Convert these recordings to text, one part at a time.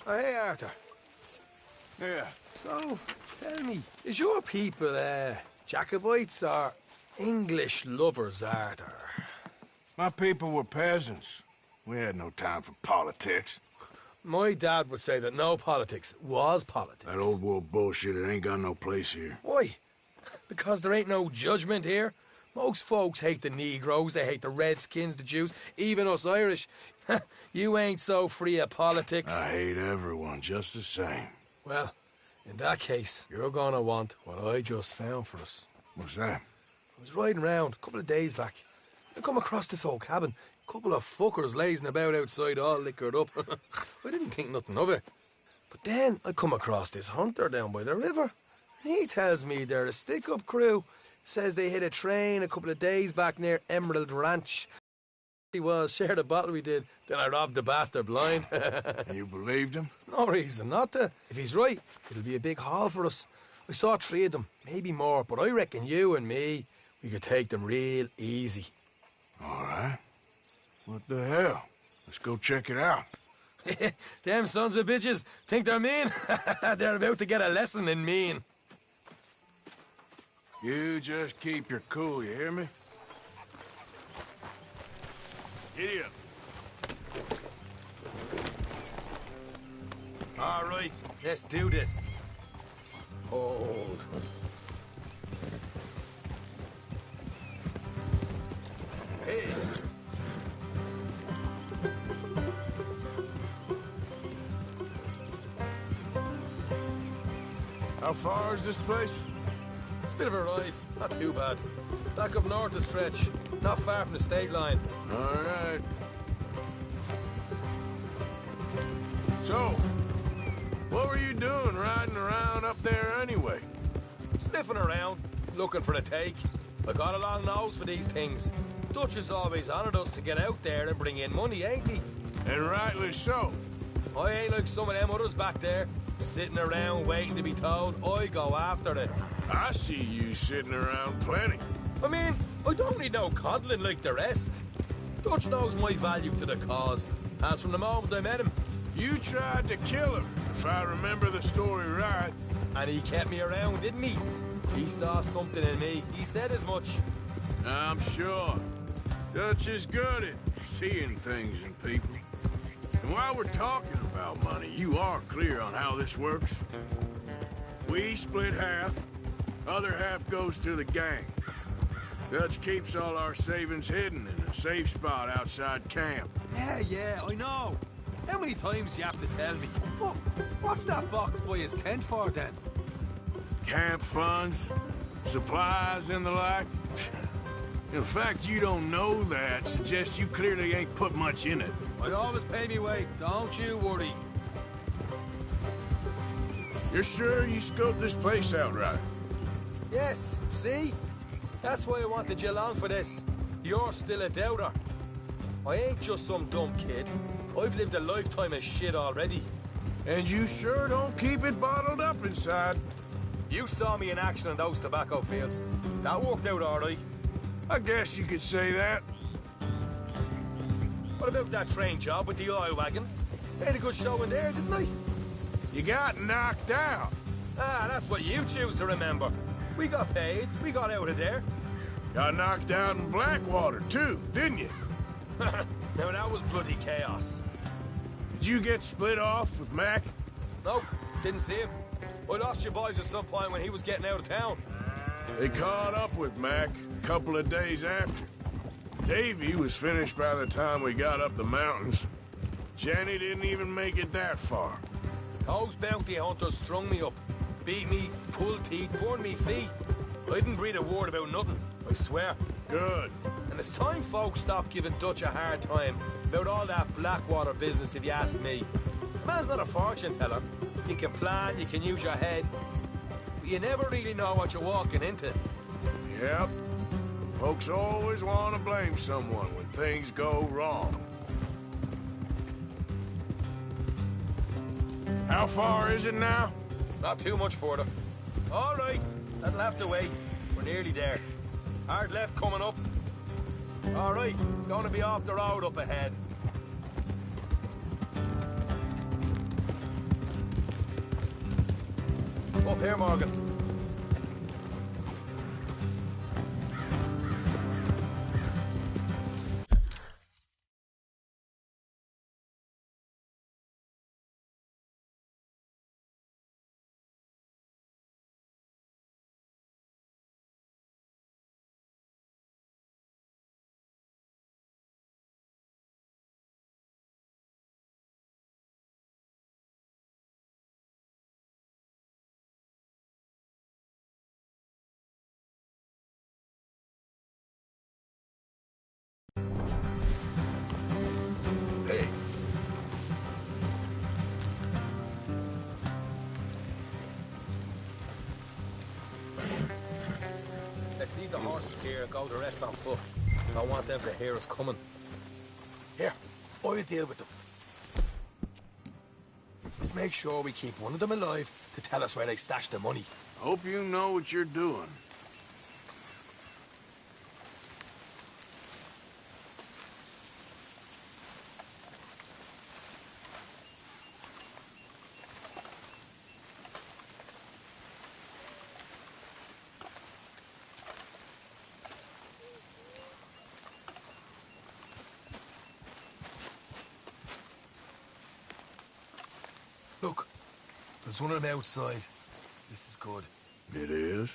Oh, hey, Arthur. Yeah. So, tell me, is your people, Jacobites or English lovers, Arthur? My people were peasants. We had no time for politics. My dad would say that no politics was politics. That old world bullshit, it ain't got no place here. Why? Because there ain't no judgment here. Most folks hate the Negroes, they hate the Redskins, the Jews, even us Irish. You ain't so free of politics. I hate everyone just the same. Well, in that case, you're gonna want what I just found for us. What's that? I was riding around a couple of days back. I come across this old cabin. A couple of fuckers lazing about outside all liquored up. I didn't think nothing of it. But then I come across this hunter down by the river. And he tells me they're a stick-up crew. Says they hit a train a couple of days back near Emerald Ranch. He was, shared a bottle we did. Then I robbed the bastard blind. You believed him? No reason not to. If he's right, it'll be a big haul for us. I saw 3 of them, maybe more, but I reckon you and me, we could take them real easy. All right. What the hell? Let's go check it out. Them sons of bitches think they're mean. They're about to get a lesson in mean. You just keep your cool, you hear me? Giddy up. All right, let's do this. Hold. Hey. How far is this place? It's a bit of a ride, not too bad. Back up north a stretch, not far from the state line. All right. So, what were you doing riding around up there anyway? Sniffing around, looking for a take. I got a long nose for these things. Dutch has always honoured us to get out there and bring in money, ain't he? And rightly so. I ain't like some of them others back there, sitting around waiting to be told. I go after it. I see you sitting around plenty. I mean, I don't need no coddling like the rest. Dutch knows my value to the cause, as from the moment I met him. You tried to kill him, if I remember the story right. And he kept me around, didn't he? He saw something in me. He said as much. I'm sure. Dutch is good at seeing things in people. And while we're talking about money, you are clear on how this works? We split half, other half goes to the gang. Dutch keeps all our savings hidden in a safe spot outside camp. Yeah, I know. How many times you have to tell me? What's that box by his tent for, then? Camp funds, supplies, and the like. The fact you don't know that suggests you clearly ain't put much in it. I always pay me way, don't you worry. You're sure you scoped this place out right? Yes, see? That's why I wanted you along for this. You're still a doubter. I ain't just some dumb kid. I've lived a lifetime of shit already. And you sure don't keep it bottled up inside. You saw me in action in those tobacco fields. That worked out all right. I guess you could say that. What about that train job with the oil wagon? Made a good show in there, didn't I? You got knocked out. Ah, that's what you choose to remember. We got paid. We got out of there. Got knocked out in Blackwater, too, didn't you? Now, that was bloody chaos. Did you get split off with Mac? Nope, didn't see him. I lost your boys at some point when he was getting out of town. They caught up with Mac a couple of days after. Davy was finished by the time we got up the mountains. Jenny didn't even make it that far. Those bounty hunters strung me up. Beat me, pulled teeth, torn me feet. I didn't breathe a word about nothing, I swear. Good. And it's time folks stopped giving Dutch a hard time about all that Blackwater business, if you ask me. The man's not a fortune teller. You can plan, you can use your head. But you never really know what you're walking into. Yep. Folks always want to blame someone when things go wrong. How far is it now? Not too much further. All right, that'll have to wait. We're nearly there. Hard left coming up. All right, it's going to be off the road up ahead. Up here, Morgan. Hey. Let's leave the horses here and go the rest on foot. Don't want them to hear us coming. Here, I'll deal with them. Let's make sure we keep one of them alive to tell us where they stashed the money. Hope you know what you're doing. Look, there's one on the outside. This is good. It is?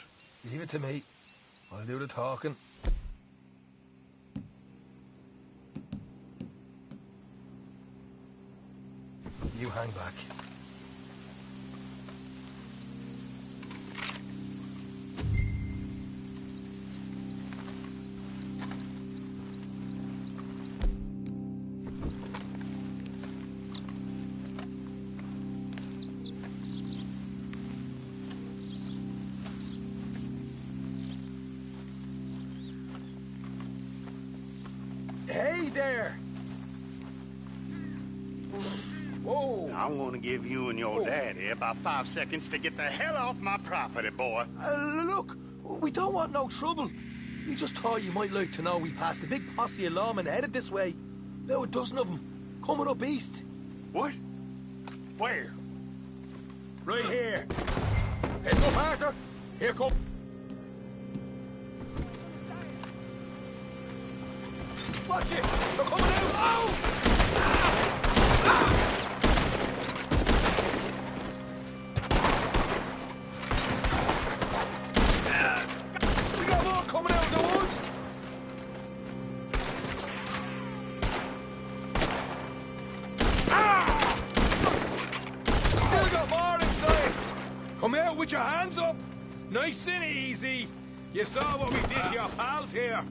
Leave it to me. I'll do the talking. You hang back. Hey there! Whoa! I'm gonna give you and your daddy about 5 seconds to get the hell off my property, boy. Look, we don't want no trouble. We just thought you might like to know we passed a big posse of lawmen headed this way. About a dozen of them, coming up east. What? Where? Right here. Heads up, Arthur. Here come. Watch it! They're coming out! Oh! We got more coming out of the woods! Still got more inside! Come out with your hands up! Nice and easy! You saw what we did to your pals here!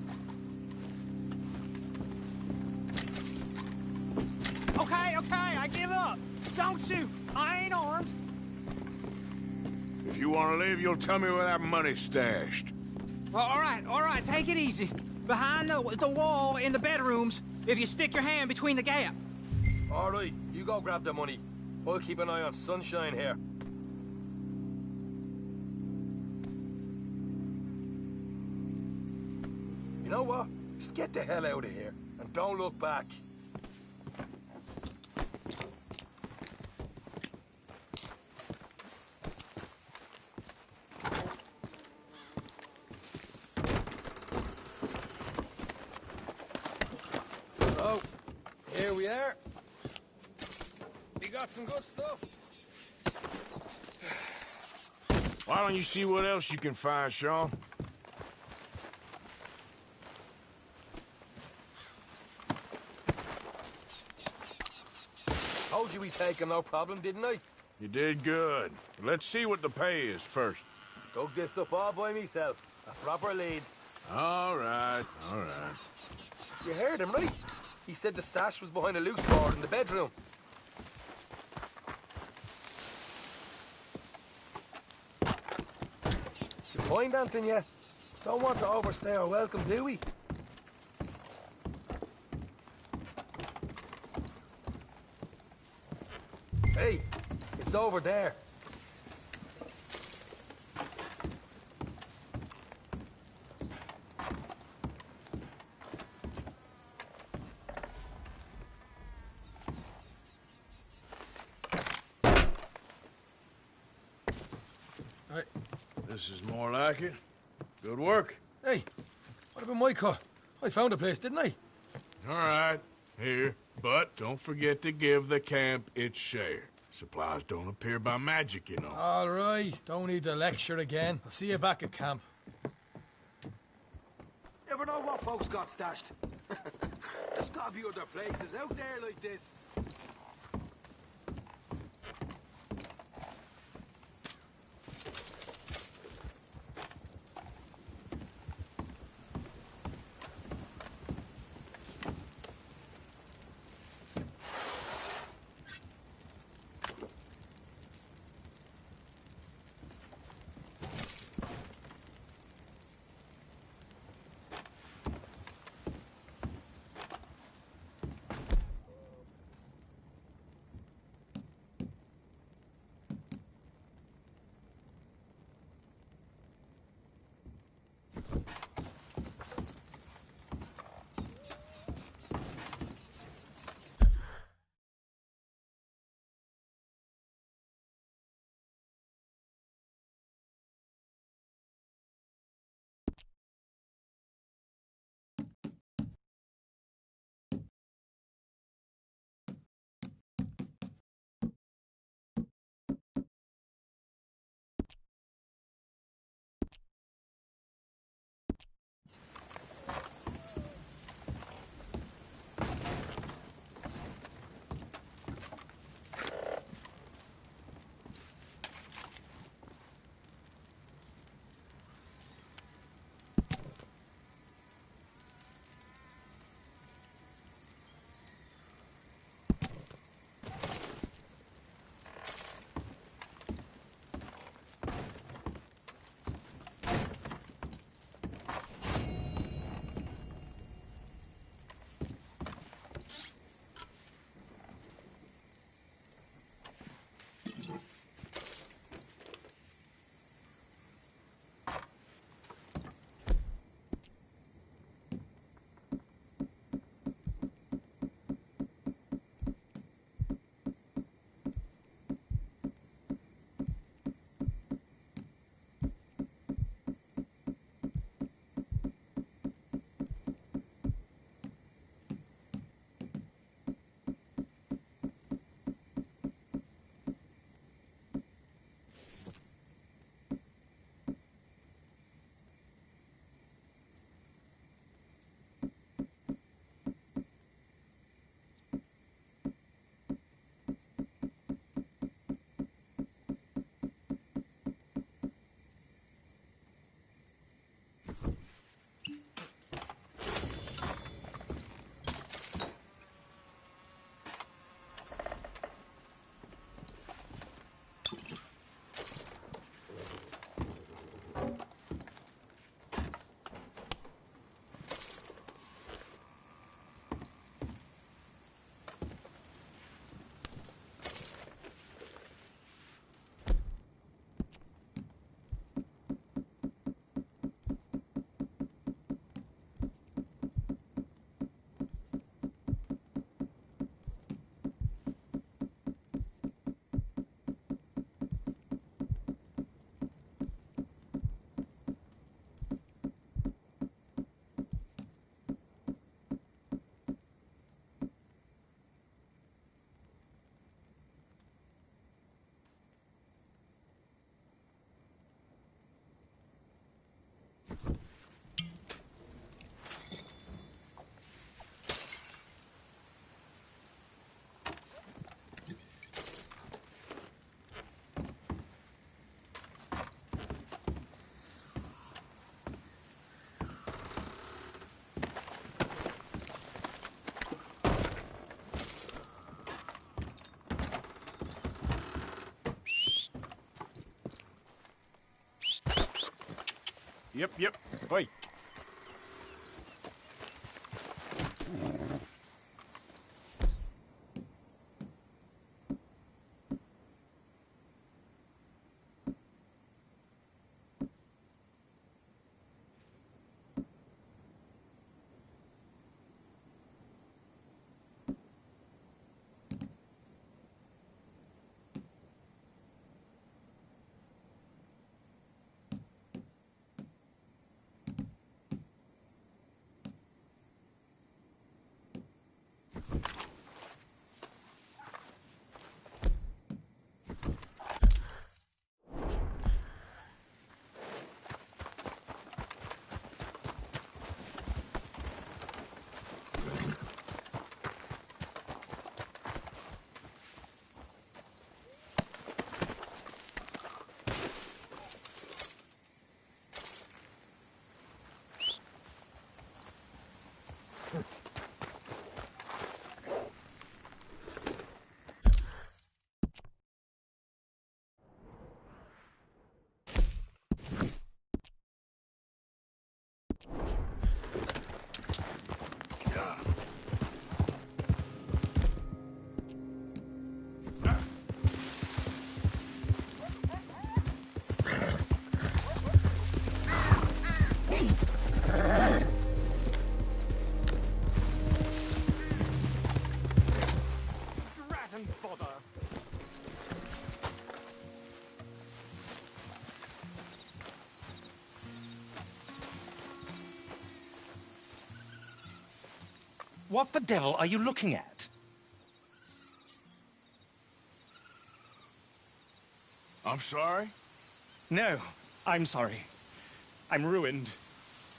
Okay, I give up. Don't shoot. I ain't armed. If you want to leave, you'll tell me where that money's stashed. Well, all right, take it easy. Behind the wall in the bedrooms, if you stick your hand between the gap. All right, you go grab the money. I'll keep an eye on Sunshine here. You know what? Just get the hell out of here and don't look back. Oh, here we are. We got some good stuff. Why don't you see what else you can find, Sean? Told you we take him, no problem, didn't I? You did good. Let's see what the pay is first. Dug this up all by myself. A proper lead. All right, all right. You heard him, right? He said the stash was behind a loose board in the bedroom. You find anything yet? Don't want to overstay our welcome, do we? Hey, it's over there. Right. This is more like it. Good work. Hey, what about my cut? I found a place, didn't I? All right, here. But don't forget to give the camp its share. Supplies don't appear by magic, you know. All right, don't need to lecture again. I'll see you back at camp. Never know what folks got stashed. There's gotta be other places out there like this. Yep. Oi. What the devil are you looking at? I'm sorry? No, I'm sorry. I'm ruined.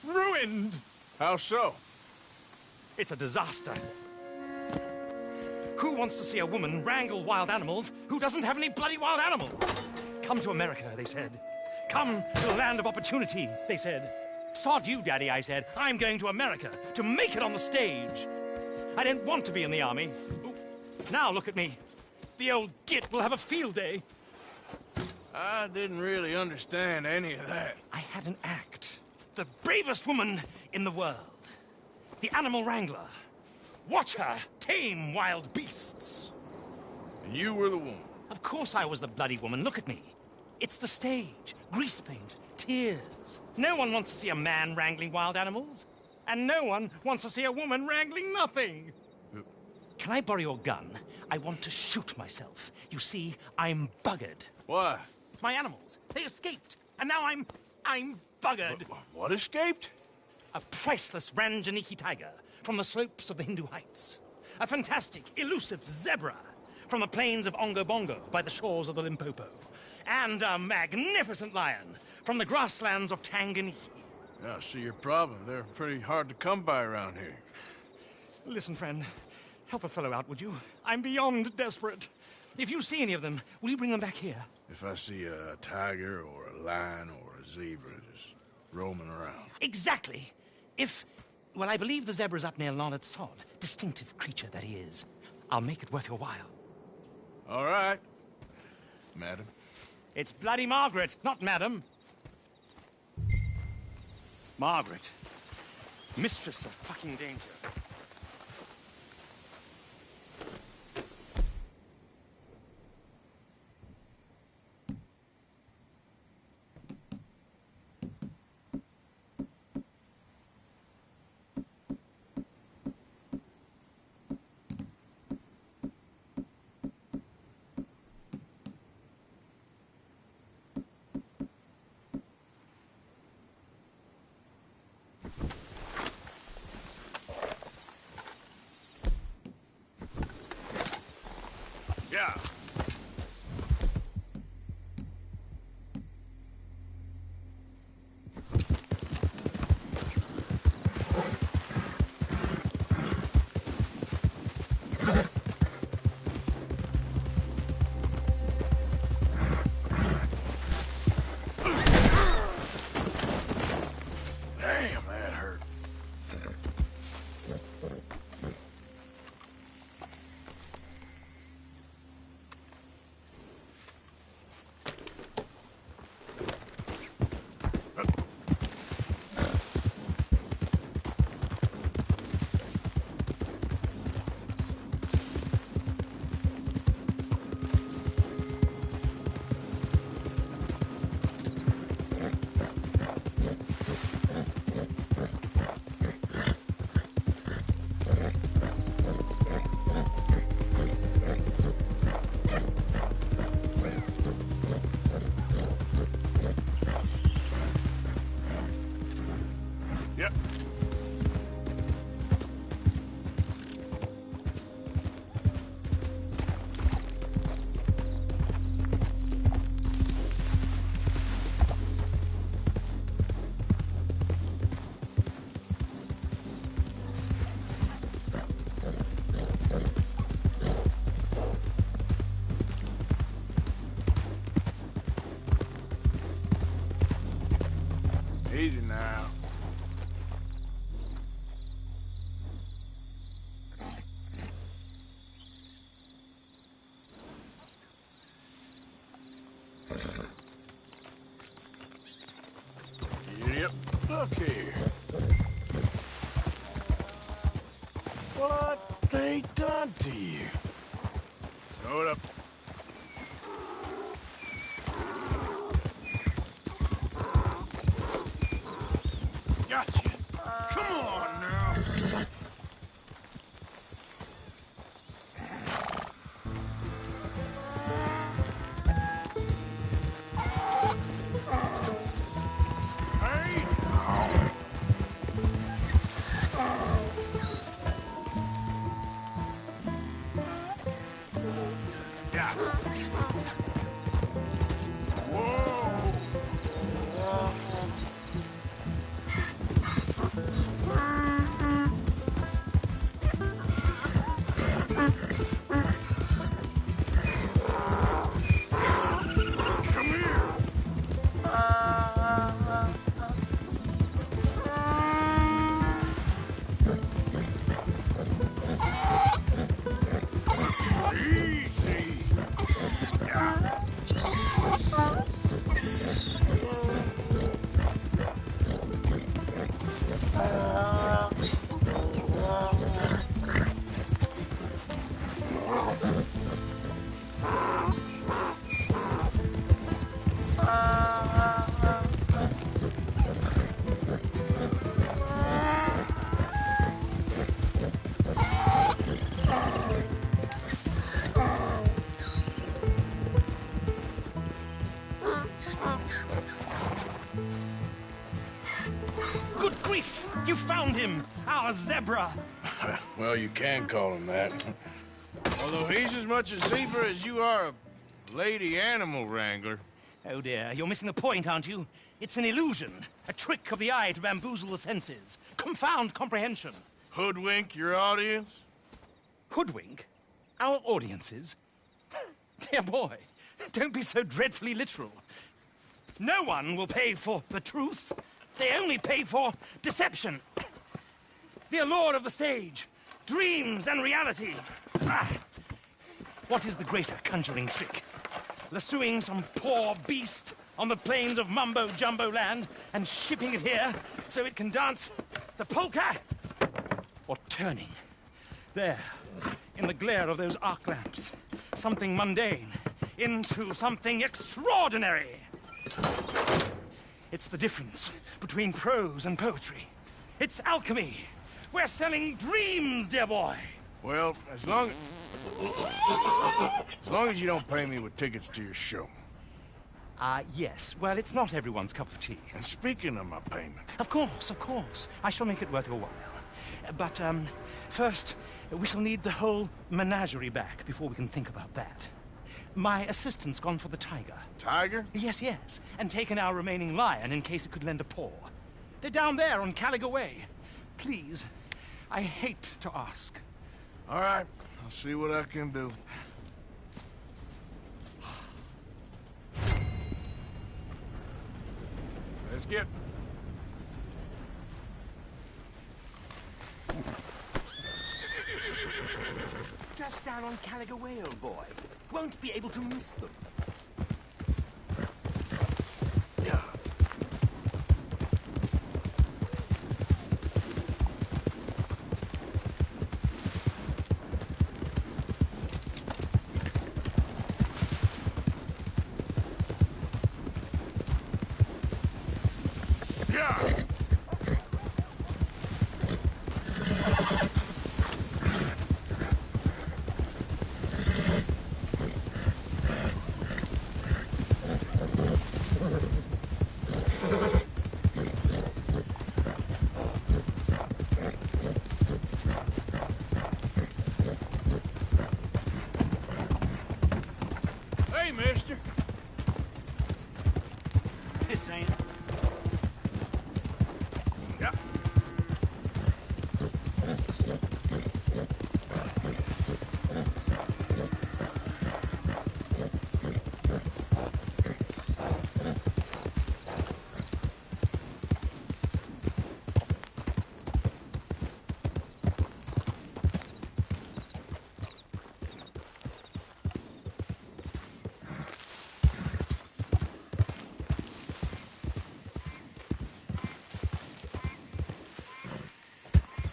Ruined! How so? It's a disaster. Who wants to see a woman wrangle wild animals who doesn't have any bloody wild animals? Come to America, they said. Come to the land of opportunity, they said. Sod you, Daddy, I said. I'm going to America to make it on the stage. I didn't want to be in the army. Ooh. Now look at me. The old git will have a field day. I didn't really understand any of that. I had an act. The bravest woman in the world. The animal wrangler. Watch her tame wild beasts. And you were the woman. Of course I was the bloody woman. Look at me. It's the stage. Grease paint. Tears. No one wants to see a man wrangling wild animals. And no one wants to see a woman wrangling nothing. Can I borrow your gun? I want to shoot myself. You see, I'm buggered. Why? My animals, they escaped. And now I'm buggered. What escaped? A priceless Ranjaniki tiger from the slopes of the Hindu Heights. A fantastic, elusive zebra from the plains of Ongo Bongo by the shores of the Limpopo. And a magnificent lion from the grasslands of Tanganyika. Yeah, I see your problem. They're pretty hard to come by around here. Listen, friend. Help a fellow out, would you? I'm beyond desperate. If you see any of them, will you bring them back here? If I see a tiger or a lion or a zebra just roaming around. Exactly. Well, I believe the zebra's up near Lonnet Sod. Distinctive creature that he is. I'll make it worth your while. All right, madam. It's bloody Margaret, not madam. Margaret. Mistress of fucking danger. Yeah. Damn, that hurt. Yep. Easy now. Yep. Look here. What they done to you? Throw it up. Gotcha. Come on now. Hey now. Yeah. Whoa. Come here. Easy. Yeah. Good grief! You found him! Our zebra! Well, you can call him that. Although he's as much a zebra as you are a lady animal wrangler. Oh dear, you're missing the point, aren't you? It's an illusion. A trick of the eye to bamboozle the senses. Confound comprehension. Hoodwink your audience? Hoodwink? Our audiences? Dear boy, don't be so dreadfully literal. No one will pay for the truth. They only pay for deception. The allure of the stage, dreams and reality. Ah. What is the greater conjuring trick? Lassoing some poor beast on the plains of mumbo-jumbo land and shipping it here so it can dance the polka? Or turning, there, in the glare of those arc lamps, something mundane into something extraordinary? It's the difference between prose and poetry. It's alchemy. We're selling dreams, dear boy. Well, as long as you don't pay me with tickets to your show. Yes. Well, it's not everyone's cup of tea. And speaking of my payment, Of course, of course. I shall make it worth your while. But, first, we shall need the whole menagerie back before we can think about that. My assistant's gone for the tiger. Tiger? Yes, yes. And taken our remaining lion in case it could lend a paw. They're down there on Caliga Way. Please, I hate to ask. All right, I'll see what I can do. Let's get... Just down on Caliga Way, old boy. Won't be able to miss them. Yeah. Yeah. Hey, mister. This ain't. Yeah.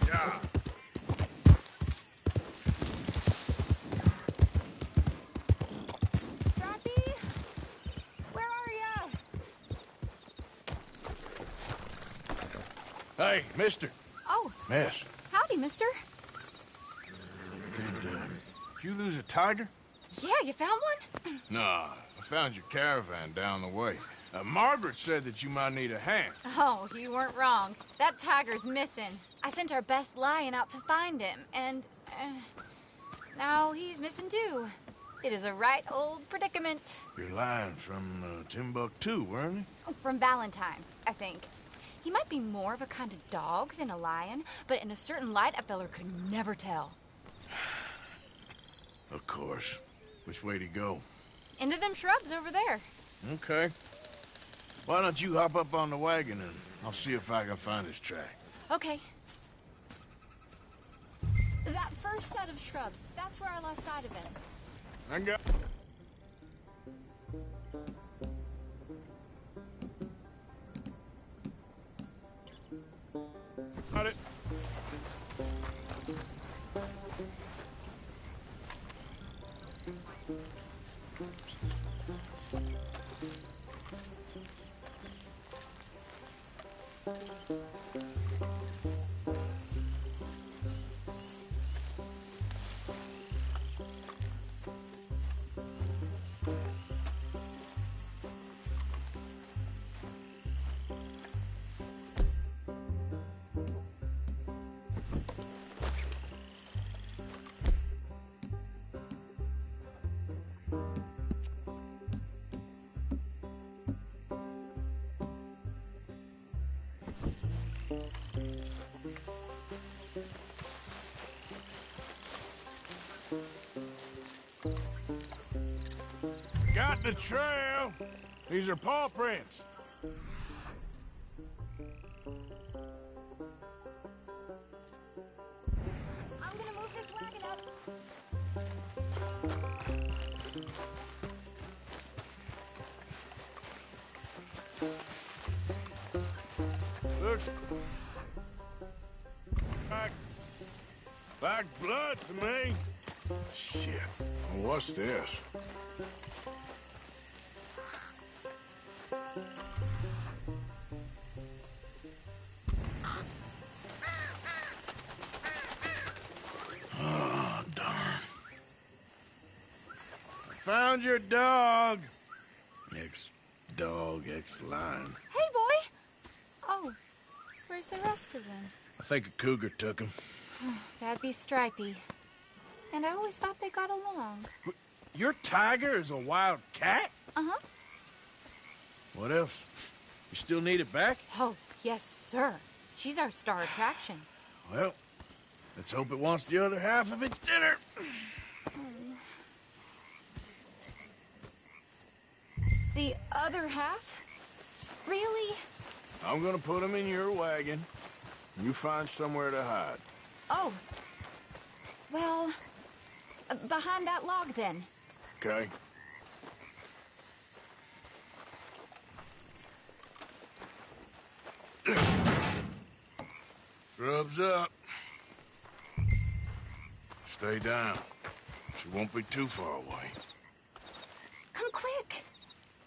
Yeah. Scrappy? Where are ya? Hey, mister. Oh, Miss, howdy, mister. did you lose a tiger? Yeah, you found one? Nah, I found your caravan down the way. Margaret said that you might need a hand. Oh, you weren't wrong. That tiger's missing. I sent our best lion out to find him, and now he's missing too. It is a right old predicament. Your line from Timbuktu, weren't it? Oh, from Valentine, I think. He might be more of a kind of dog than a lion, but in a certain light, a feller could never tell. Of course. Which way to go? Into them shrubs over there. Okay. Why don't you hop up on the wagon and I'll see if I can find his track. Okay. That first set of shrubs, that's where I lost sight of him. I got... Got it. Got the trail. These are paw prints. I'm gonna move this wagon up. Looks like blood to me. Shit. What's this? Oh, darn. Found your dog. Ex-dog, ex-lion. Hey, boy! Oh, where's the rest of them? I think a cougar took him. That'd be Stripey. And I always thought they got along. Your tiger is a wild cat? Uh-huh. What else? You still need it back? Oh, yes, sir. She's our star attraction. Well, let's hope it wants the other half of its dinner. The other half? Really? I'm gonna put him in your wagon. You find somewhere to hide. Oh. Well, behind that log, then. Okay? Grub's up. Stay down. She won't be too far away. Come quick.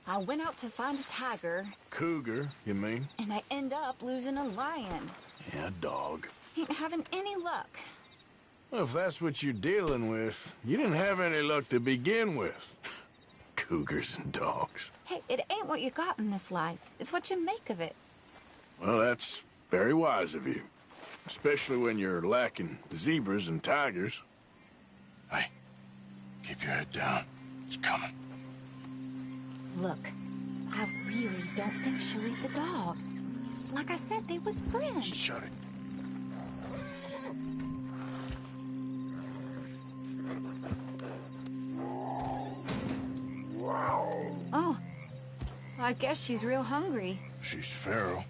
I went out to find a tiger, Cougar, you mean? and I end up losing a lion. Yeah, dog. Ain't having any luck. Well, if that's what you're dealing with, you didn't have any luck to begin with. Cougars and dogs. Hey, it ain't what you got in this life. It's what you make of it. Well, that's very wise of you. Especially when you're lacking zebras and tigers. Hey, keep your head down. It's coming. Look, I really don't think she'll eat the dog. Like I said, they was friends. Shut it. Oh, I guess she's real hungry. She's feral.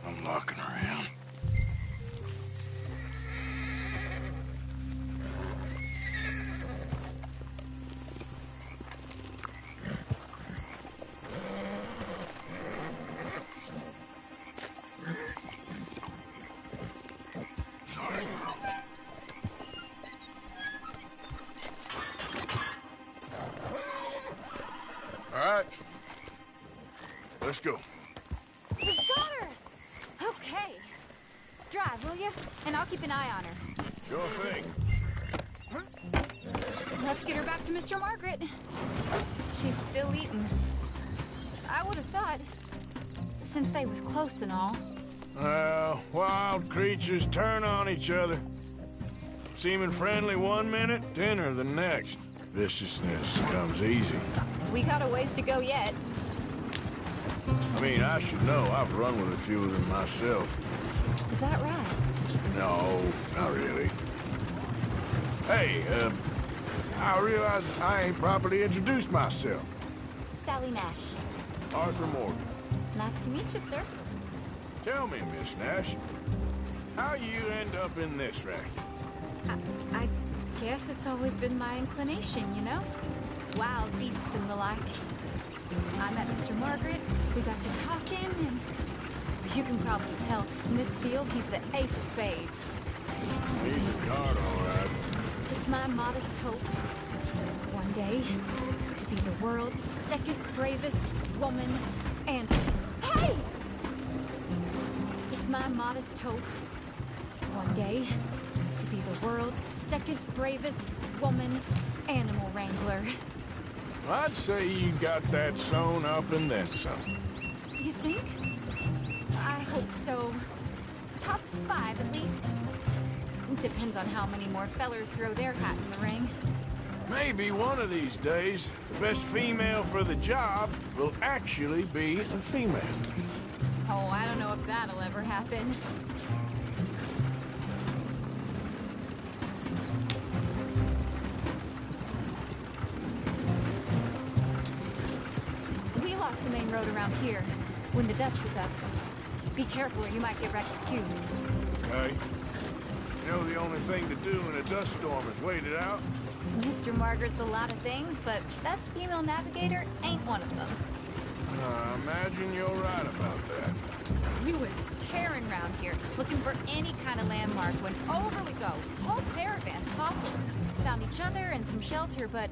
I'm locking her in. Sorry, girl. All right. Let's go. We got her! Okay. Drive, will you? And I'll keep an eye on her. Sure thing. Let's get her back to Mr. Margaret. She's still eating. I would have thought, since they was close and all. Well, wild creatures turn on each other. Seeming friendly one minute, dinner the next. viciousness comes easy. We got a ways to go yet. I mean, I should know. I've run with a few of them myself. Is that right? No, not really. Hey, I realize I ain't properly introduced myself. Sally Nash. Arthur Morgan. Nice to meet you, sir. Tell me, Miss Nash, how you end up in this racket? I guess it's always been my inclination, you know? Wild beasts and the like. I met Mr. Margaret, we got to talking, and you can probably tell, in this field, he's the ace of spades. He's a card, all right. It's my modest hope, one day, to be the world's second bravest woman, and... Hey! It's my modest hope, one day, to be the world's second bravest woman animal wrangler. I'd say you got that sewn up and then some. You think? I hope so. Top 5, at least. Depends on how many more fellers throw their hat in the ring. Maybe one of these days, the best female for the job will actually be a female. Oh, I don't know if that'll ever happen. We lost the main road around here when the dust was up. Be careful or you might get wrecked too. Okay? You know the only thing to do in a dust storm is wait it out? Mr. Margaret's a lot of things, but best female navigator ain't one of them. I imagine you're right about that. We was tearing around here, looking for any kind of landmark when over we go. Whole caravan toppled. Found each other and some shelter, but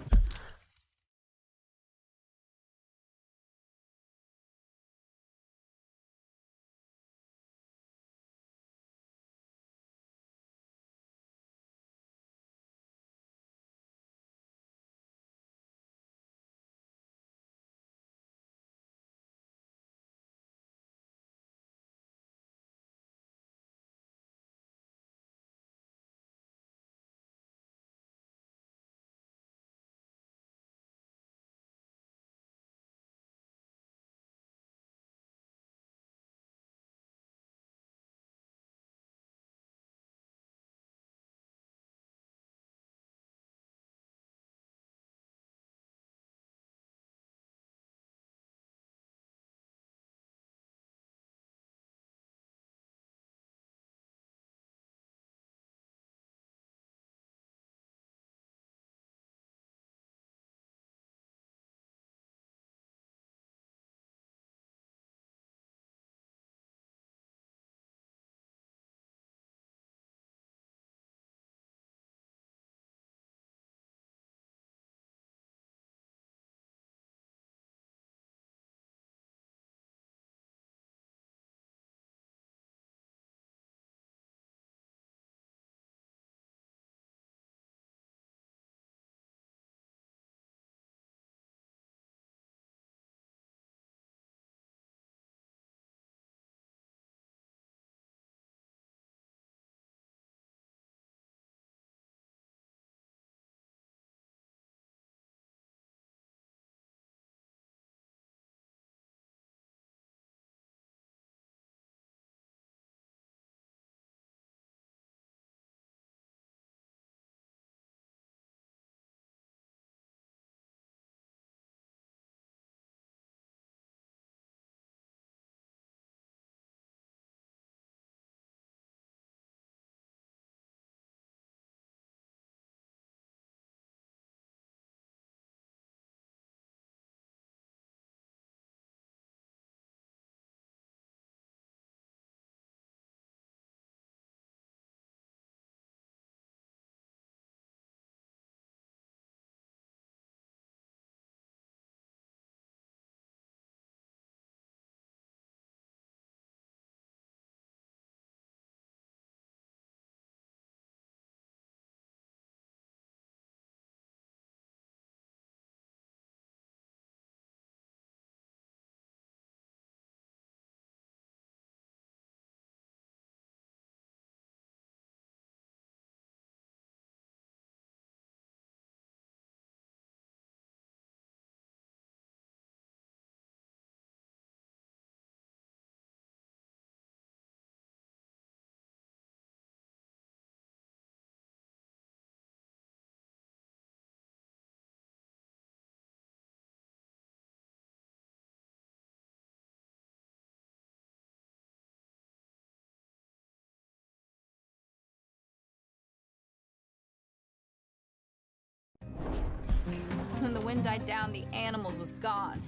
wind died down, the animals was gone.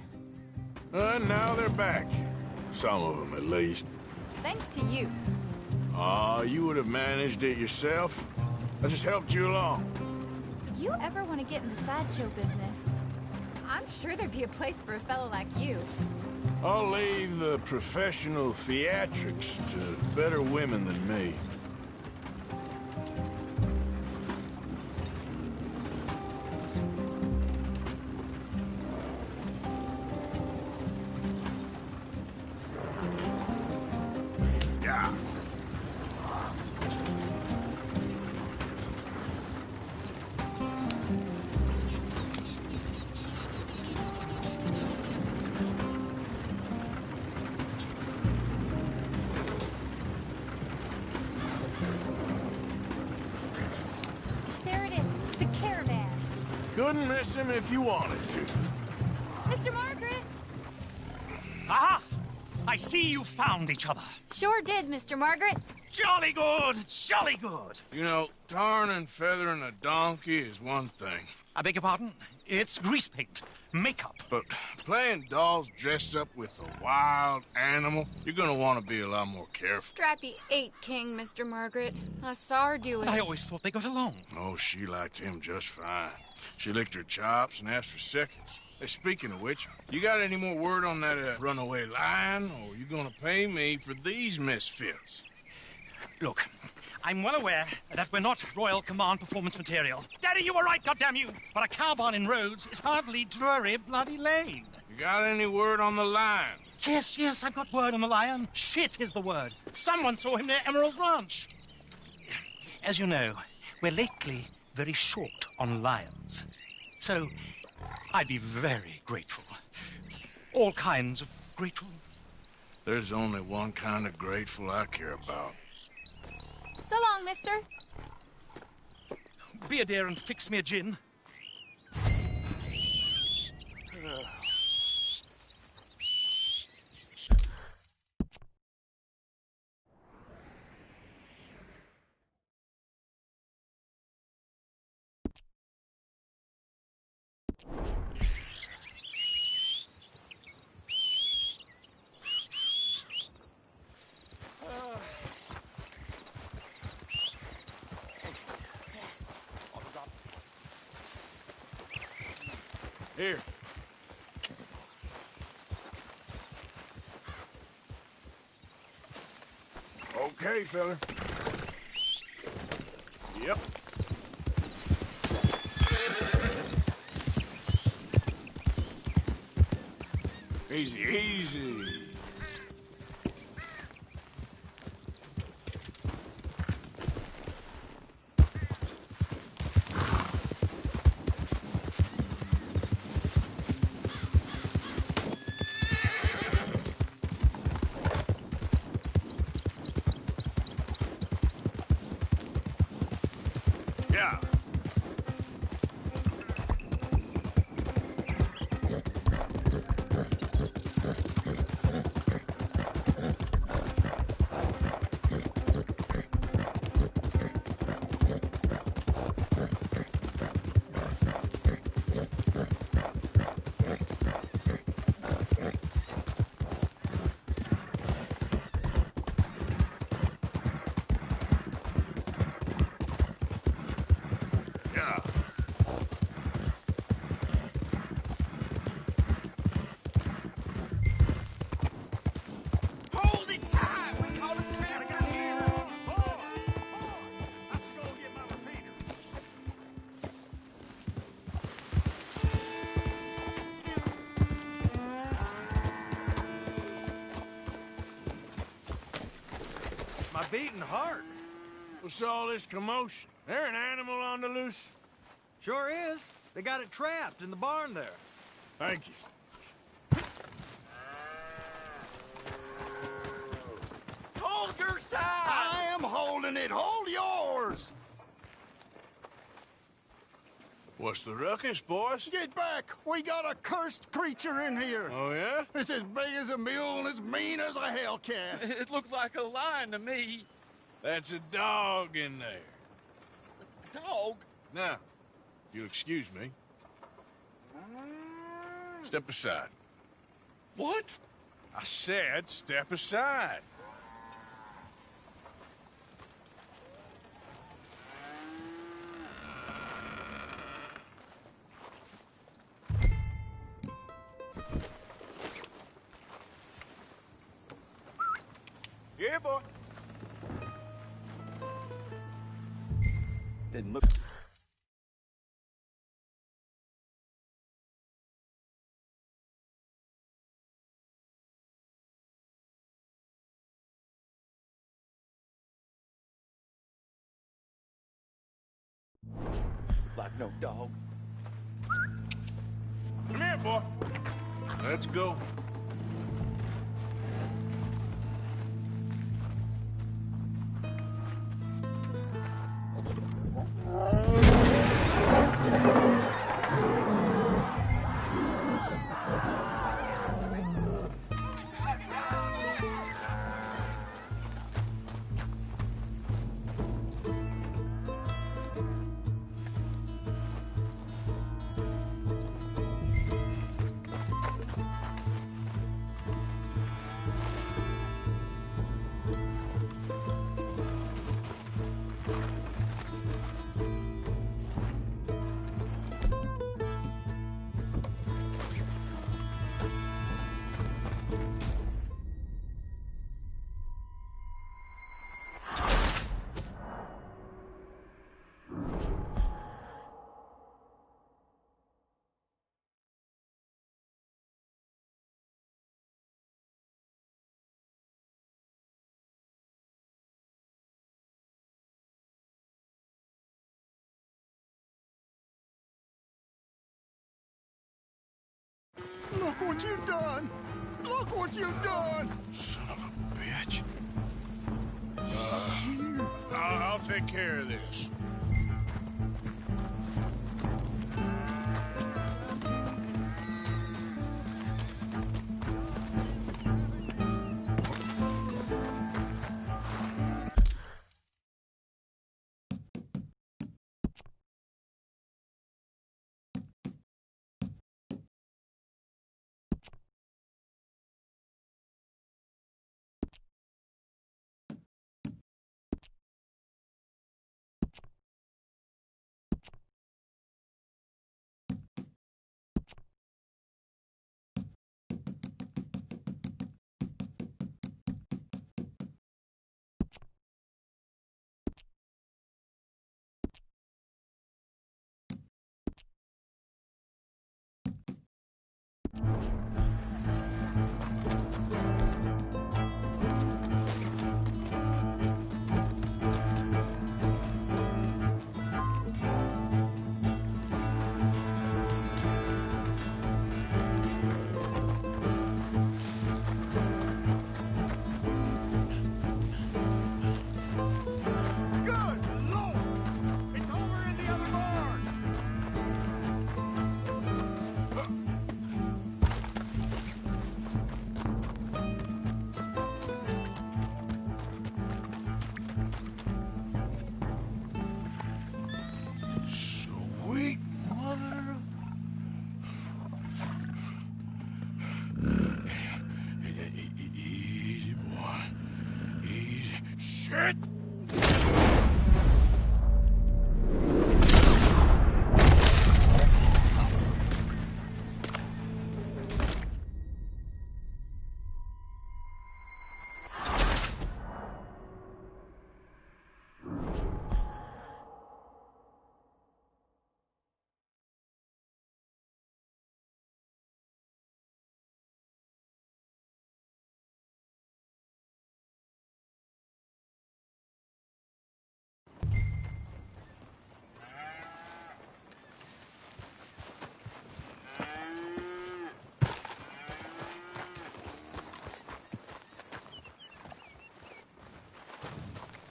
And now they're back. Some of them, at least. Thanks to you. Aw, you would have managed it yourself. I just helped you along. You ever want to get in the sideshow business? I'm sure there'd be a place for a fellow like you. I'll leave the professional theatrics to better women than me. Yeah. There it is, the caravan. Couldn't miss him if you wanted to. Mr. Margaret! Aha! I see you found each other. Sure did, Mr. Margaret. Jolly good, jolly good. You know, tarring and feathering a donkey is one thing. I beg your pardon? It's grease paint, makeup. But playing dolls dressed up with a wild animal, you're gonna want to be a lot more careful. Strappy ate King, Mr. Margaret. I saw her do it. I always thought they got along. Oh, she liked him just fine. She licked her chops and asked for seconds. Hey, speaking of which, you got any more word on that runaway lion, or you gonna pay me for these misfits? Look, I'm well aware that we're not Royal Command performance material. Daddy, you were right, goddamn you! But a cow barn in Rhodes is hardly Drury Bloody Lane. You got any word on the lion? Yes, I've got word on the lion. Shit is the word. Someone saw him near Emerald Ranch. As you know, we're lately very short on lions. So, I'd be very grateful. All kinds of grateful. There's only one kind of grateful I care about. So long, mister. Be a dear and fix me a gin. Here. Okay, fella. Yep. Easy, easy. Yeah. Yeah. Hold it tight! We caught a trap down here! I should go get my repeater. My beating heart. What's all this commotion? There an animal on the loose? Sure is. They got it trapped in the barn there. Thank you. Hold your side! I am holding it. Hold yours! What's the ruckus, boys? Get back! We got a cursed creature in here. Oh, yeah? It's as big as a mule and as mean as a hellcat. It looks like a lion to me. That's a dog in there. Dog? Now, you'll excuse me. Step aside. What? I said step aside. Yeah, boy. Didn't look... like no dog. Come here, boy. Let's go. Look what you've done! Look what you've done! Son of a bitch. I'll take care of this. Shit!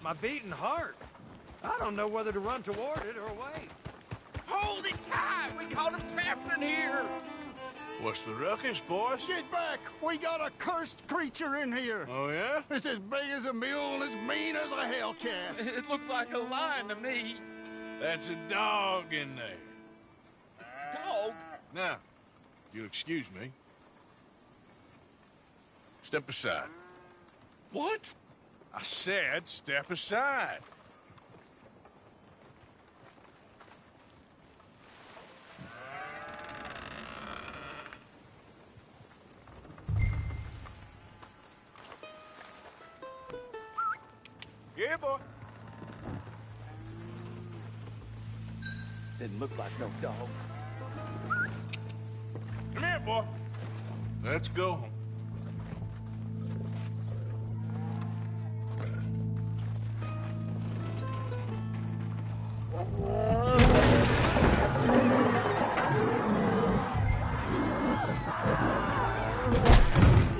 My beating heart. I don't know whether to run toward it or wait. Hold it tight! We caught him trapped in here! What's the ruckus, boys? Get back! We got a cursed creature in here! Oh, yeah? It's as big as a mule and as mean as a hellcat! It looked like a lion to me. That's a dog in there. Dog? Now, if you'll excuse me. Step aside. What? I said step aside. Yeah, boy. Didn't look like no dog. Come here, boy. Let's go home.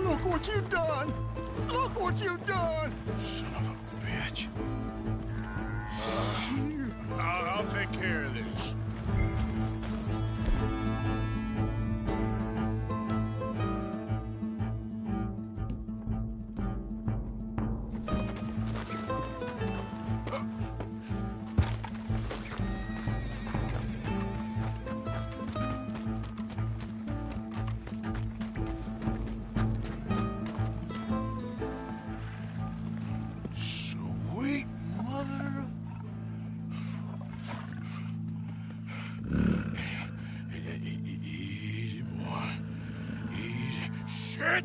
Look what you done! Look what you done! Son of a bitch. I'll take care of this. Sweet mother of... Easy, boy. Easy. Shit!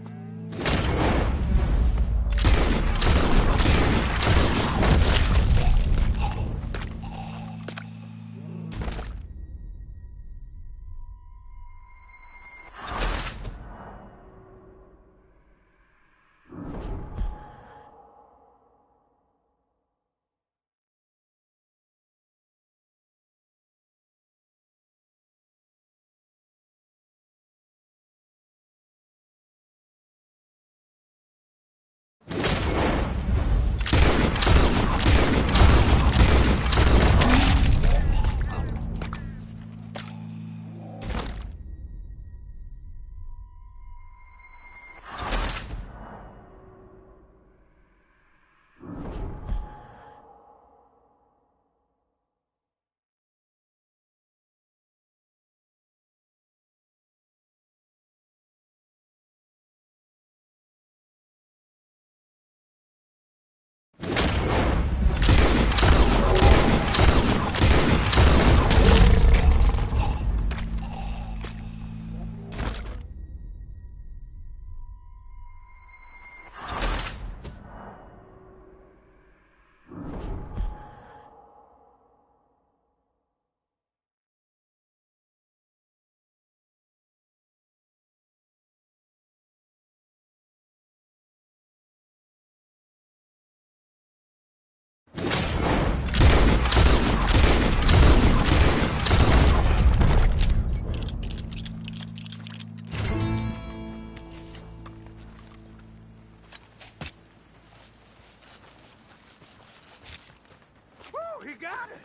Woo, he got it!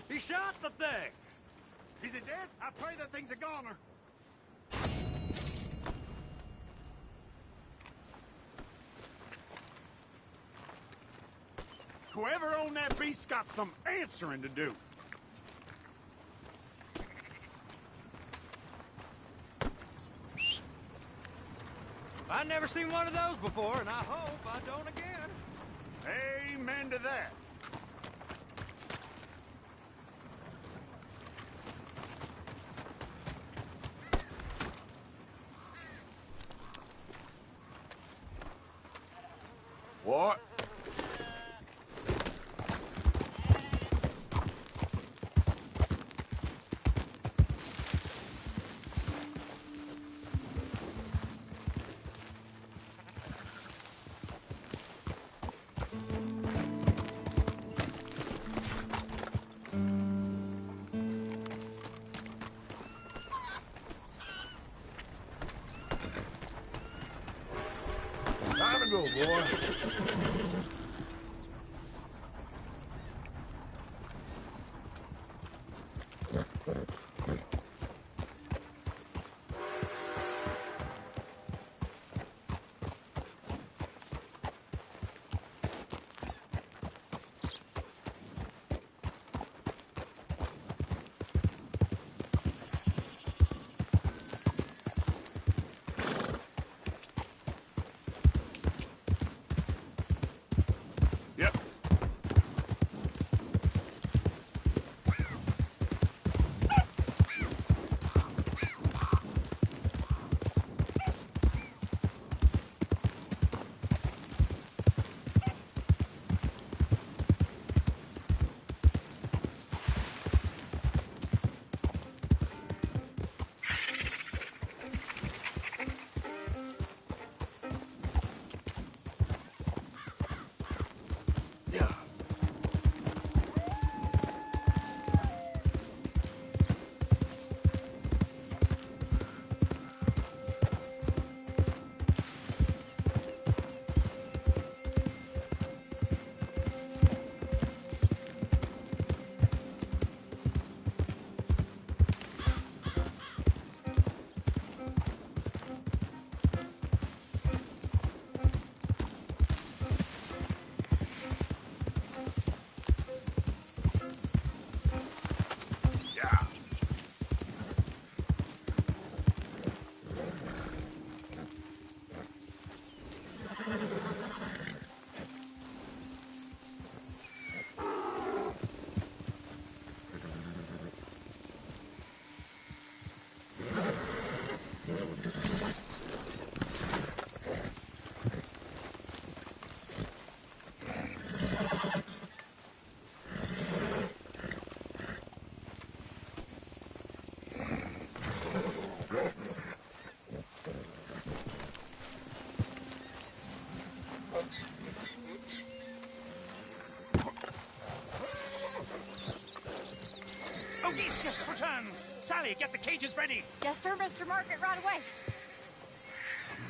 He shot the thing! Is it dead? I pray that thing's a goner. Whoever owned that beast's got some answering to do. I've never seen one of those before, and I hope I don't again. Amen to that. What? Time to go, boy. hands! Sally, get the cages ready! Yes, sir, Mr. Margaret, right away.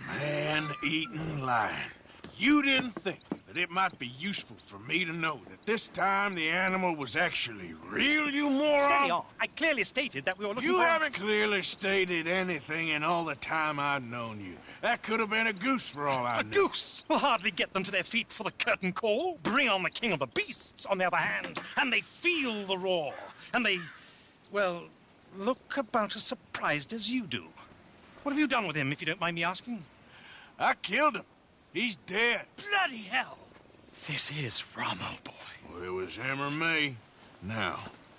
Man-eating lion. You didn't think that it might be useful for me to know that this time the animal was actually real, you moron? Steady on. I clearly stated that we were looking You for... haven't clearly stated anything in all the time I've known you. That could have been a goose for all I A knew. goose will hardly get them to their feet for the curtain call. Bring on the king of the beasts, on the other hand, and they feel the roar. And they, well, look about as surprised as you do. What have you done with him, if you don't mind me asking? I killed him. He's dead. Bloody hell! This is Ramo, boy. Well, it was him or me. Now,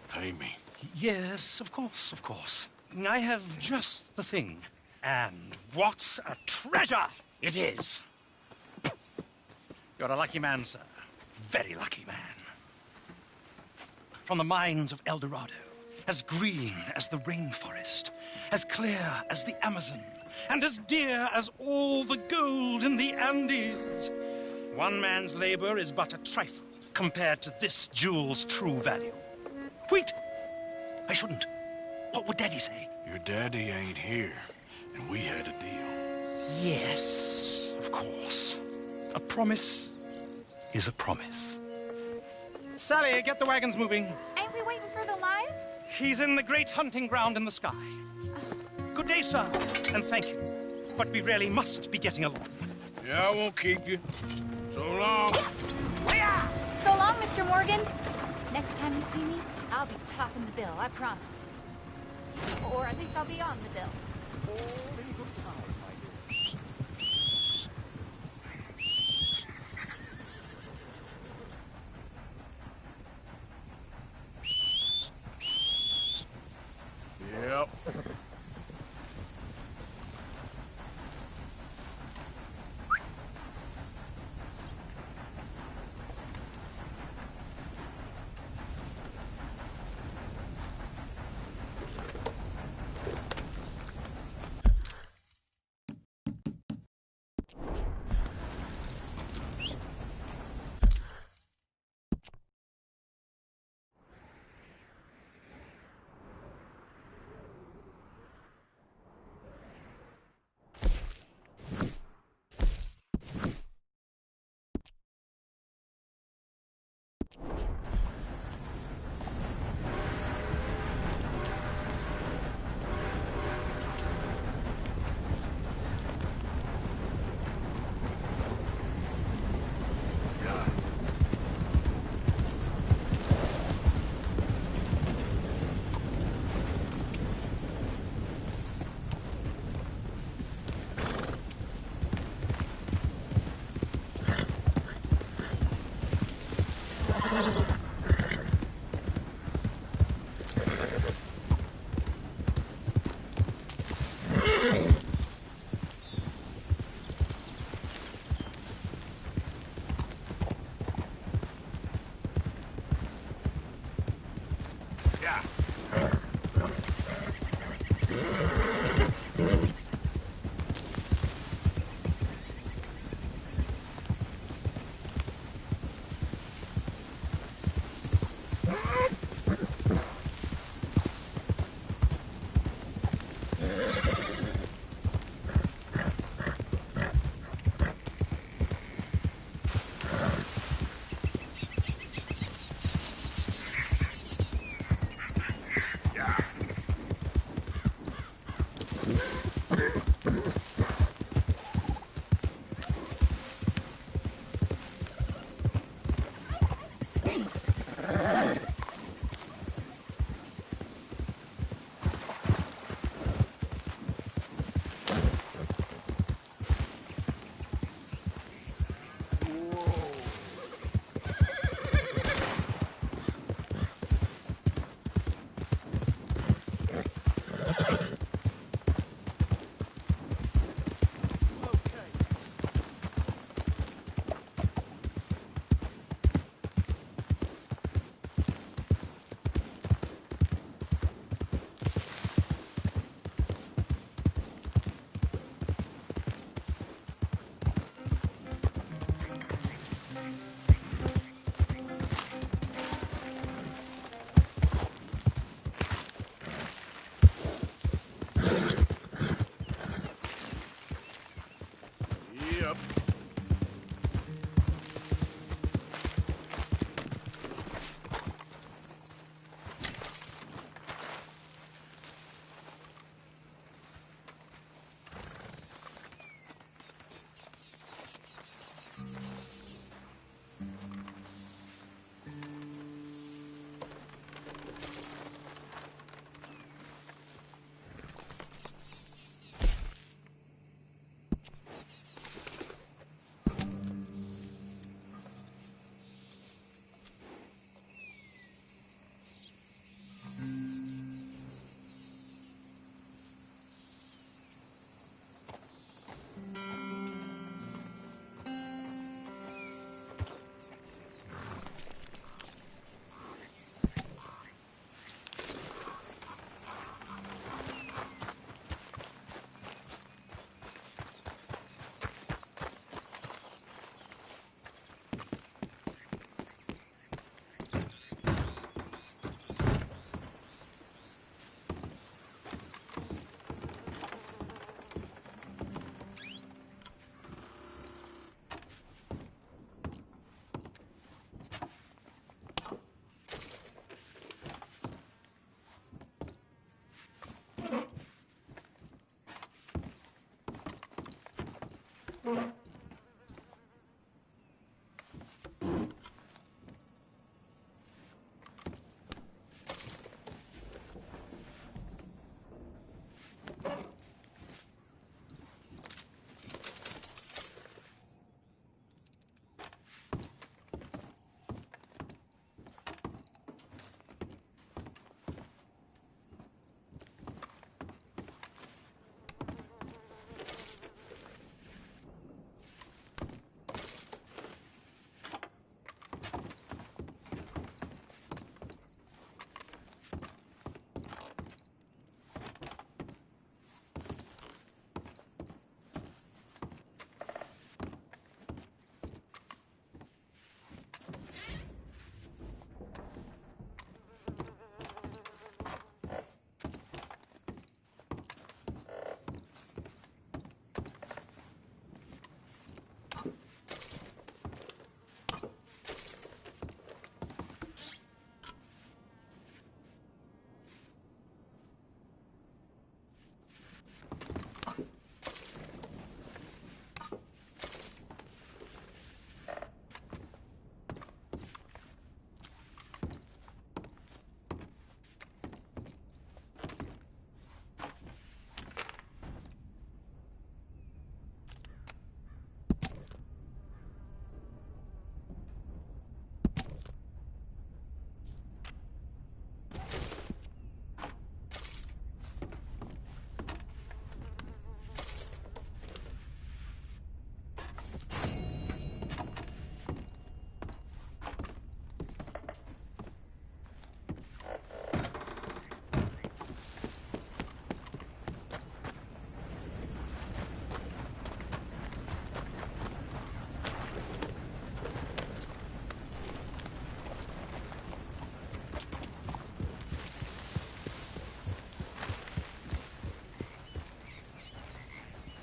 pay me. Yes, of course, of course. I have just the thing. And what a treasure it is! You're a lucky man, sir. Very lucky man. From the mines of El Dorado, as green as the rainforest, as clear as the Amazon, and as dear as all the gold in the Andes. One man's labor is but a trifle compared to this jewel's true value. Wait! I shouldn't. What would Daddy say? Your daddy ain't here, and we had a deal. Yes, of course. A promise is a promise. Sally, get the wagons moving. Ain't we waiting for the lion? He's in the great hunting ground in the sky. Good day, sir, and thank you. But we really must be getting along. Yeah, I won't keep you. So long. So long, Mr. Morgan. Next time you see me, I'll be topping the bill, I promise. Or at least I'll be on the bill. Yep.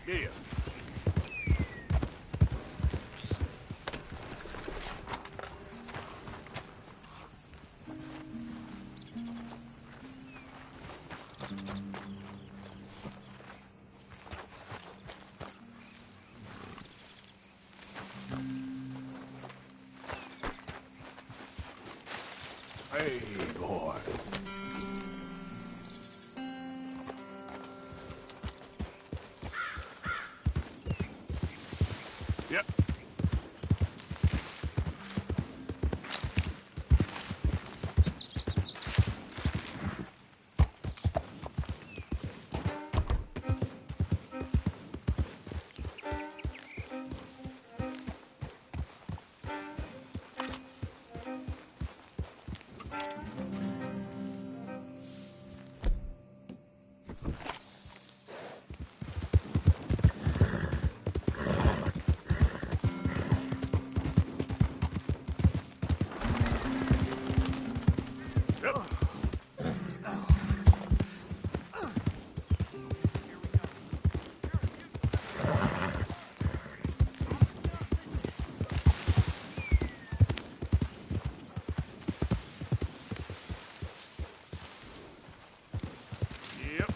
Yeah. Hey, boy. Yep. Yep.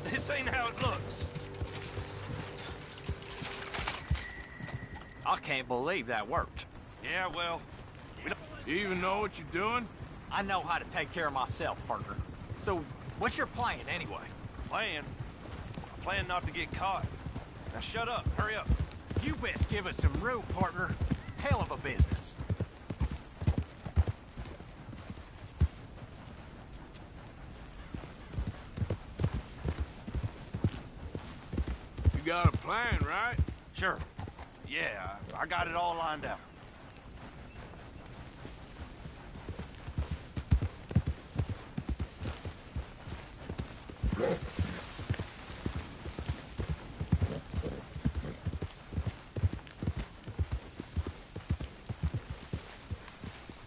This ain't how it looks. I can't believe that worked. Yeah, well, You even know what you're doing? I know how to take care of myself, partner. So, what's your plan anyway? plan. I plan not to get caught. Now shut up, hurry up. You best give us some room, partner. Hell of a business. You got a plan, right? Sure. Yeah, I got it all lined out.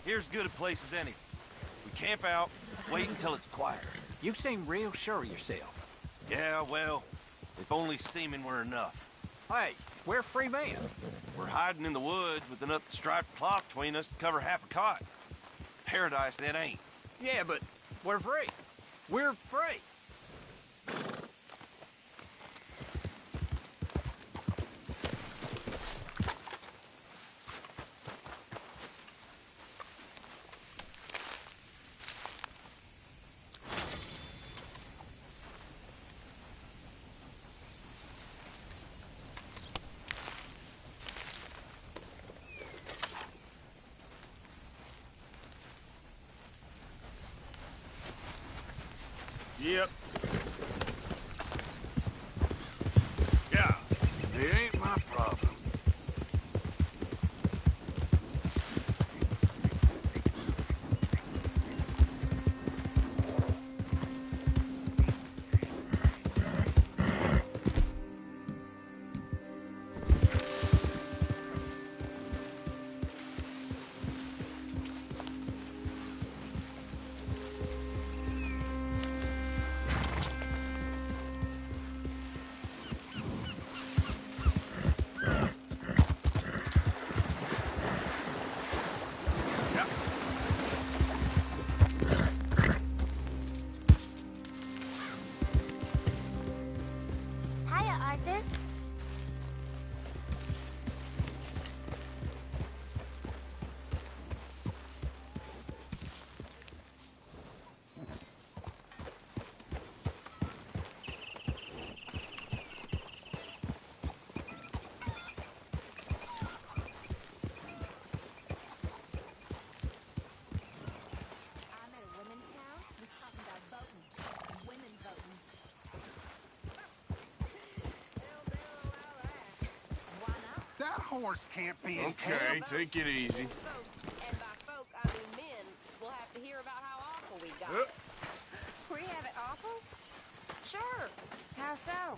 Here's as good a place as any. We camp out, wait until it's quiet. You seem real sure of yourself. Yeah, well, if only seeming were enough. Hey, we're free men. We're hiding in the woods with enough striped cloth between us to cover half a cot. Paradise, that ain't. Yeah, but we're free. We're free. Yep. Yeah, it ain't my problem. Hiya, Arthur. I'm at a women's town. We're talking about voting. Women voting. Why not? That horse can't be in Okay, take it easy. And by folk, I mean men. We'll have to hear about how awful we got it. We have it awful? Sure. How so?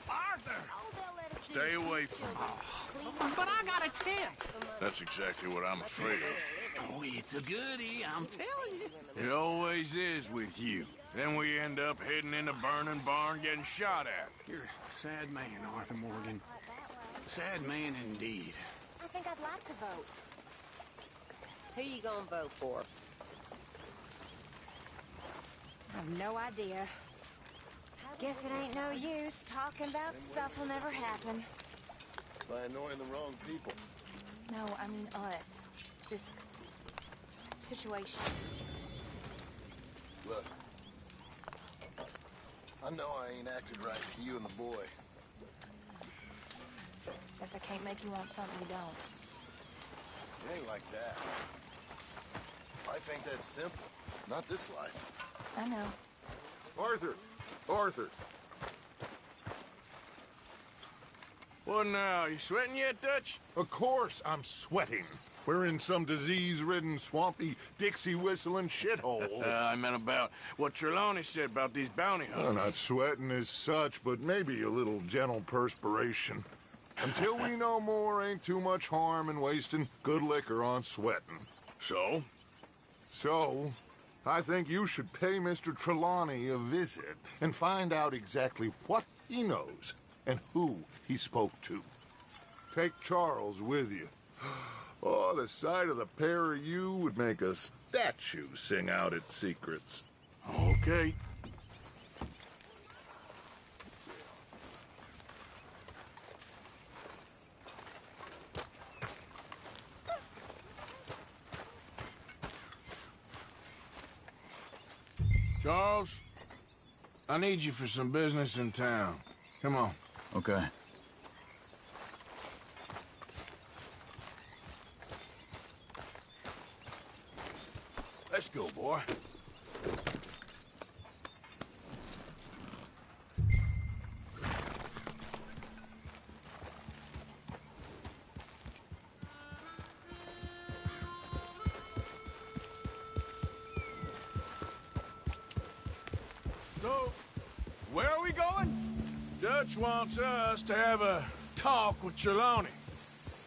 Arthur! Oh, they'll let us Stay do away these from children. me. Clean up But I got a tent. the money. That's exactly what I'm afraid of. Oh, it's a goodie, I'm telling you. It always is with you. Then we end up heading in a burning barn getting shot at. You're a sad man, Arthur Morgan. Sad man indeed. I think I'd like to vote. Who you gonna vote for? I have no idea. Guess it ain't no use. Talking about stuff will never happen. By annoying the wrong people. No, I mean us. This situation. Look. I know I ain't acted right to you and the boy. Guess I can't make you want something you don't. It ain't like that. Life ain't that simple. Not this life. I know. Arthur! Arthur! What now? You sweating yet, Dutch? Of course I'm sweating. We're in some disease-ridden, swampy, Dixie-whistling shithole. I meant about what Trelawney said about these bounty hunters. I'm not sweating as such, but maybe a little gentle perspiration. Until we know more, ain't too much harm in wasting good liquor on sweating. So? So, I think you should pay Mr. Trelawney a visit and find out exactly what he knows and who he spoke to. Take Charles with you. Oh, the sight of the pair of you would make a statue sing out its secrets. Okay. Charles, I need you for some business in town. Come on. Okay. Let's go, boy. So, where are we going? Dutch wants us to have a talk with Trelawney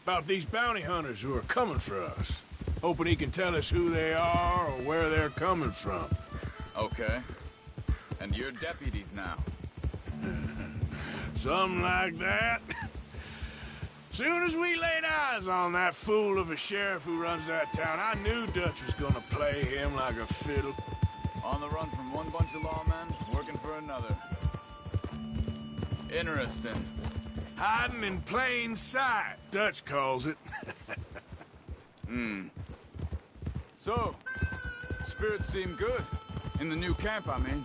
about these bounty hunters who are coming for us. Hoping he can tell us who they are or where they're coming from. Okay. And you're deputies now. Something like that. Soon as we laid eyes on that fool of a sheriff who runs that town, I knew Dutch was gonna play him like a fiddle. On the run from one bunch of lawmen, working for another. Interesting. Hiding in plain sight, Dutch calls it. So, spirits seem good. In the new camp, I mean.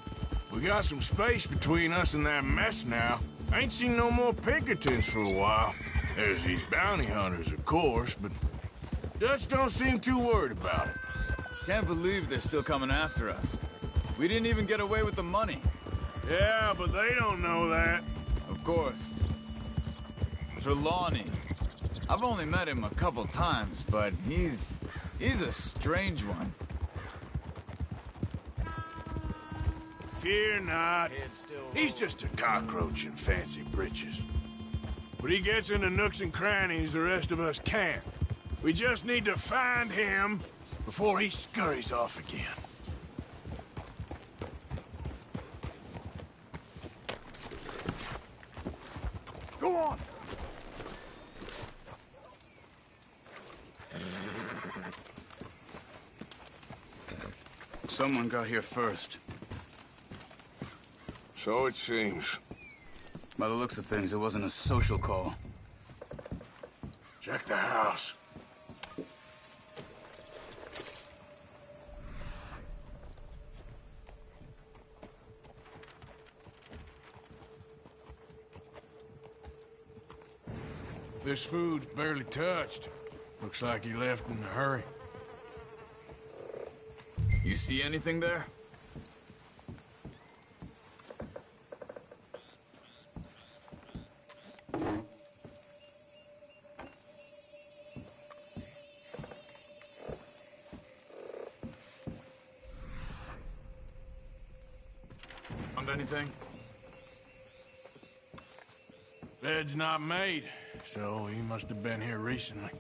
We got some space between us and that mess now. Ain't seen no more Pinkertons for a while. There's these bounty hunters, of course, but Dutch don't seem too worried about it. Can't believe they're still coming after us. We didn't even get away with the money. Yeah, but they don't know that. Of course. Trelawney. I've only met him a couple times, but he's a strange one. Fear not. He's just a cockroach in fancy breeches. But he gets into nooks and crannies the rest of us can't. We just need to find him before he scurries off again. Go on! Someone got here first. So it seems. By the looks of things, it wasn't a social call. Check the house. This food's barely touched. Looks like he left in a hurry. You see anything there? Found anything? Bed's not made, so he must have been here recently.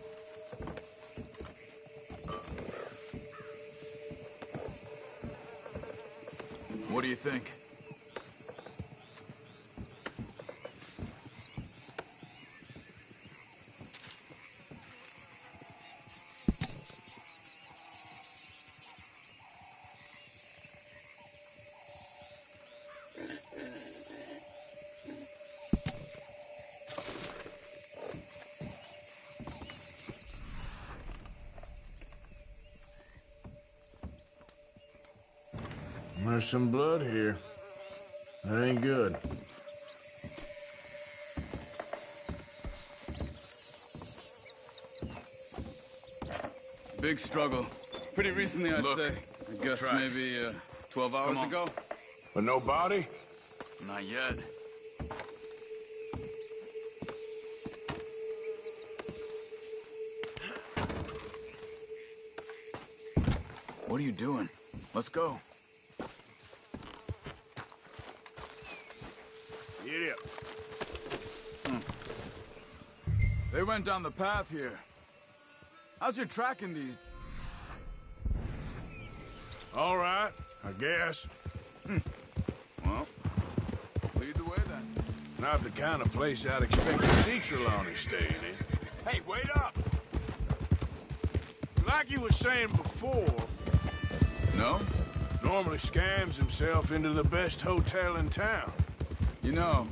What do you think? There's some blood here. That ain't good. Big struggle. Pretty recently, I'd say. I guess maybe 12 hours ago. But no body? Not yet. What are you doing? Let's go. Get up. They went down the path here. How's your tracking these? All right, I guess. Well, lead the way then. Not the kind of place I'd expect to see Trelawney staying in. Hey, wait up! Like you were saying before... No? Normally scams himself into the best hotel in town. You know,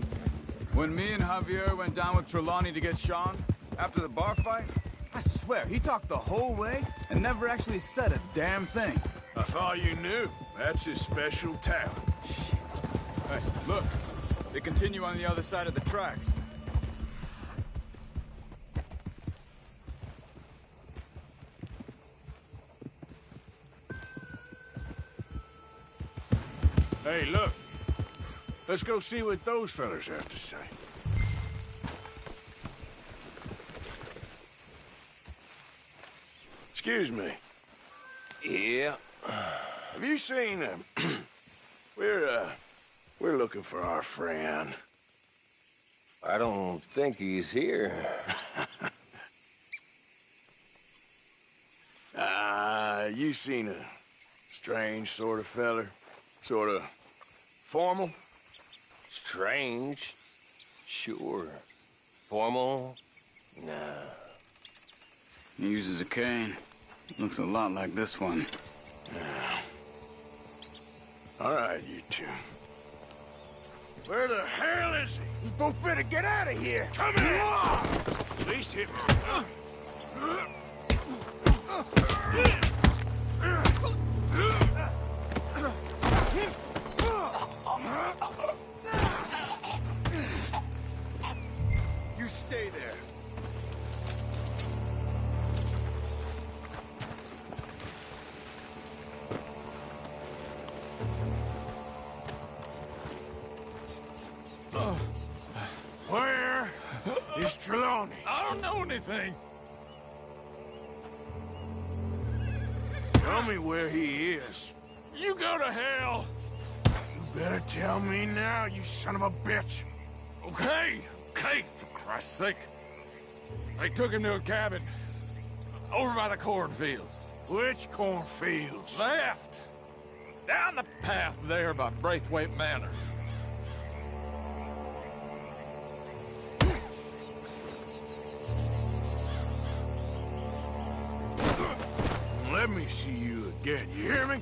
when me and Javier went down with Trelawney to get Sean, after the bar fight, I swear, he talked the whole way and never actually said a damn thing. I thought you knew. That's his special talent. Hey, look. They continue on the other side of the tracks. Hey, look. Let's go see what those fellas have to say. Excuse me. Yeah. Have you seen him? We're looking for our friend. I don't think he's here. You seen a strange sort of feller? Sort of formal? Strange? Sure. Formal? Nah. He uses a cane. Looks a lot like this one. Yeah. All right, you two. Where the hell is he? You both better get out of here! Come here! At least hit me. You stay there. Where is Trelawney? I don't know anything. Tell me where he is. You go to hell. You better tell me now, you son of a bitch. Okay, for Christ's sake. They took him to a cabin over by the cornfields. Which cornfields? Left. Down the path there by Braithwaite Manor. Let me see you again, you hear me?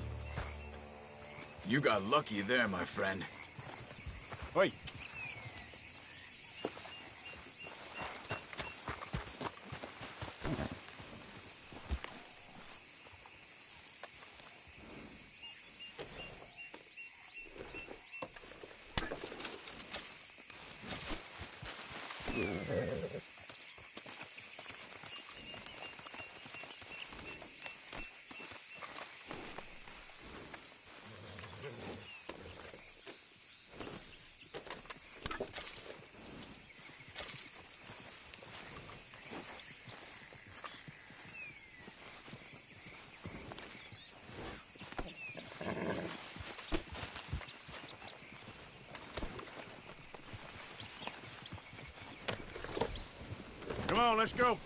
You got lucky there, my friend. Wait. Come on, let's go.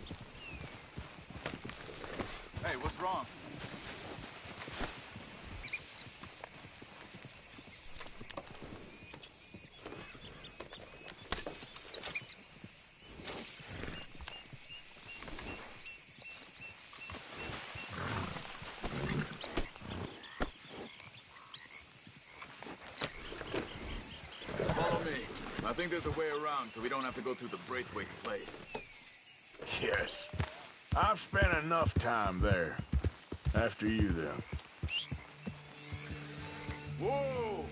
Hey, what's wrong? think there's a way around so we don't have to go through the Braithwaite place. Yes. I've spent enough time there. After you, then. Whoa!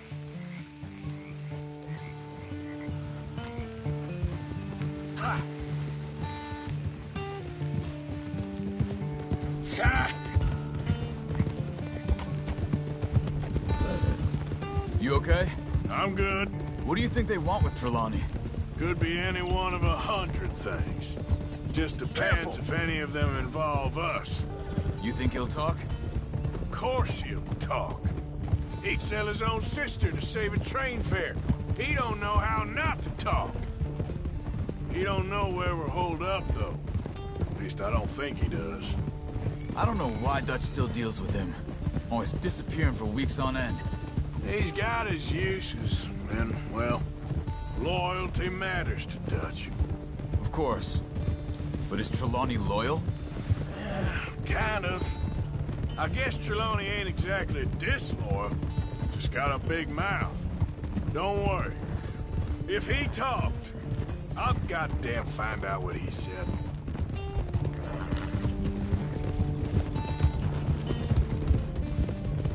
Ah! Ah! You okay? I'm good. What do you think they want with Trelawney? Could be any one of 100 things. Just depends if any of them involve us. You think he'll talk? Of course he'll talk. He'd sell his own sister to save a train fare. He don't know how not to talk. He don't know where we're holed up, though. At least I don't think he does. I don't know why Dutch still deals with him. Always disappearing for weeks on end. He's got his uses, and, well, loyalty matters to Dutch. Of course. But is Trelawney loyal? Kind of. I guess Trelawney ain't exactly disloyal. Just got a big mouth. Don't worry. If he talked, I'll goddamn find out what he said.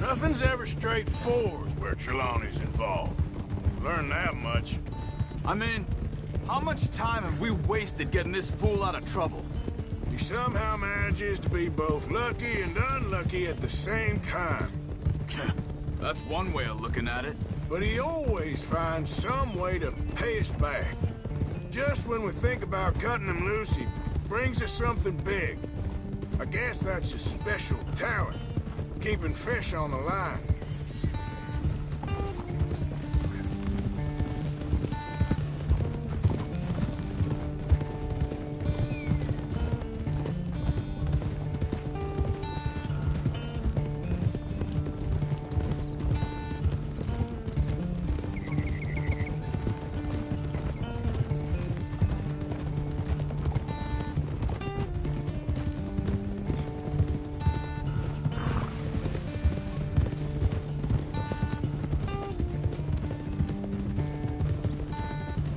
Nothing's ever straightforward where Trelawney's involved. Learn that much. I mean, how much time have we wasted getting this fool out of trouble? He somehow manages to be both lucky and unlucky at the same time. That's one way of looking at it. But he always finds some way to pay us back. Just when we think about cutting him loose, he brings us something big. I guess that's his special talent, keeping fish on the line.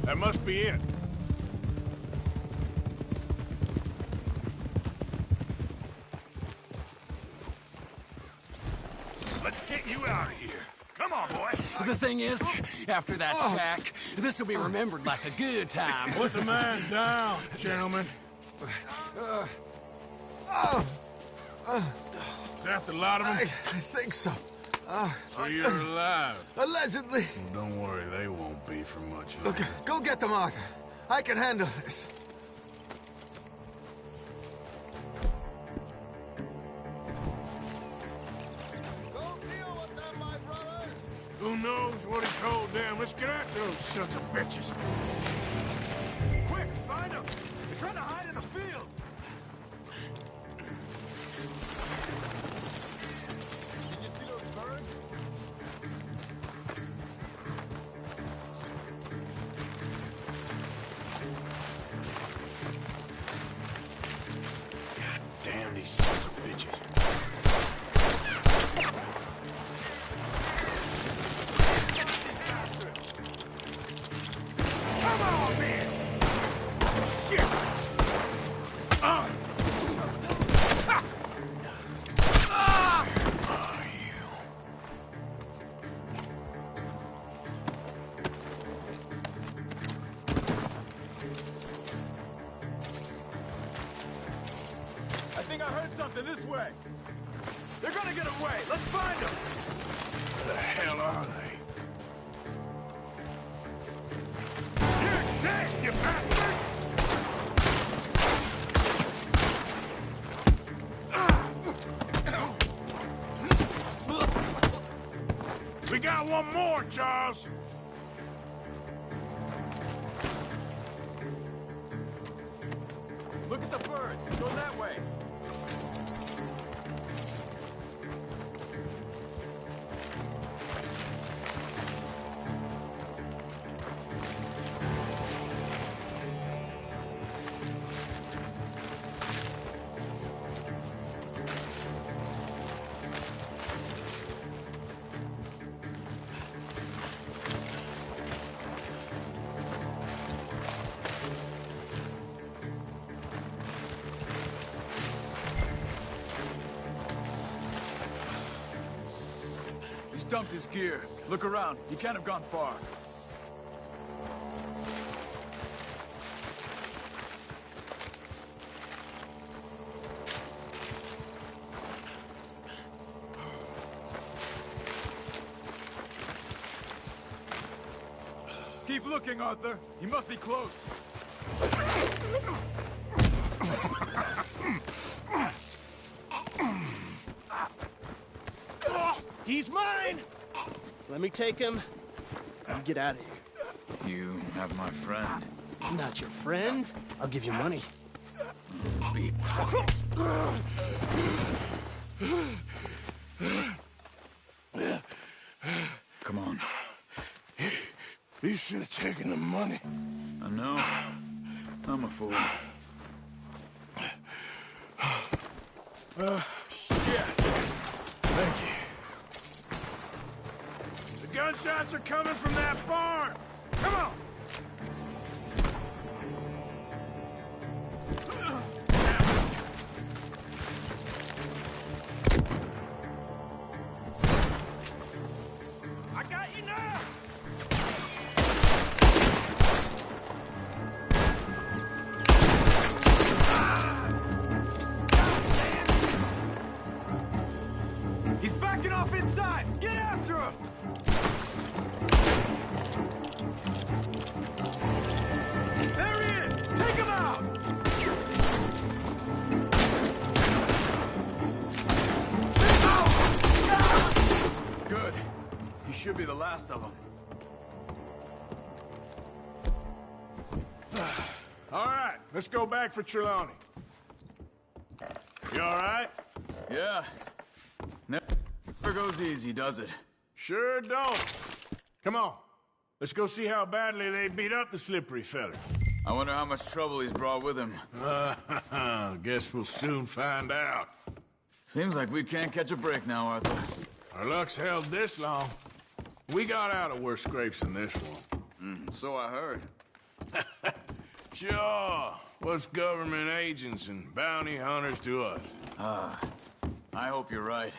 That must be it. Let's get you out of here. Come on, boy. The thing is, after that shack, this will be remembered like a good time. Put the man down, gentlemen. Is that the lot of them? I think so. So you're alive? Allegedly. Well, don't worry, they won't be for much longer. Look, go get them, Arthur. I can handle this. Who knows what he told them? Let's get after those sons of bitches. Quick, find them. They're trying to hide in the fields. Did you see those birds? God damn these sons of bitches. Come on, man! Shit! I think I heard something this way. They're gonna get away. Let's find them. Where the hell are they? You're dead, you bastard! We got one more, Charles. Look at the birds. Go that way. dumped his gear. Look around. He can't have gone far. Keep looking, Arthur. He must be close. He's mine! Let me take him. You get out of here. You have my friend. He's not your friend. I'll give you money. Be quiet. Come on. You should have taken the money. I know. I'm a fool. Shit. Thank you. The gunshots are coming from that barn. Come on. I got you now! He's backing off inside! Get after him! There he is! Take him out! Good. He should be the last of them. All right, let's go back for Trelawney. You all right? Yeah. Never goes easy, does it? Sure don't. Come on. Let's go see how badly they beat up the slippery fella. I wonder how much trouble he's brought with him. Guess we'll soon find out. Seems like we can't catch a break now, Arthur. Our luck's held this long. We got out of worse scrapes than this one. So I heard. Sure. What's government agents and bounty hunters to us? I hope you're right.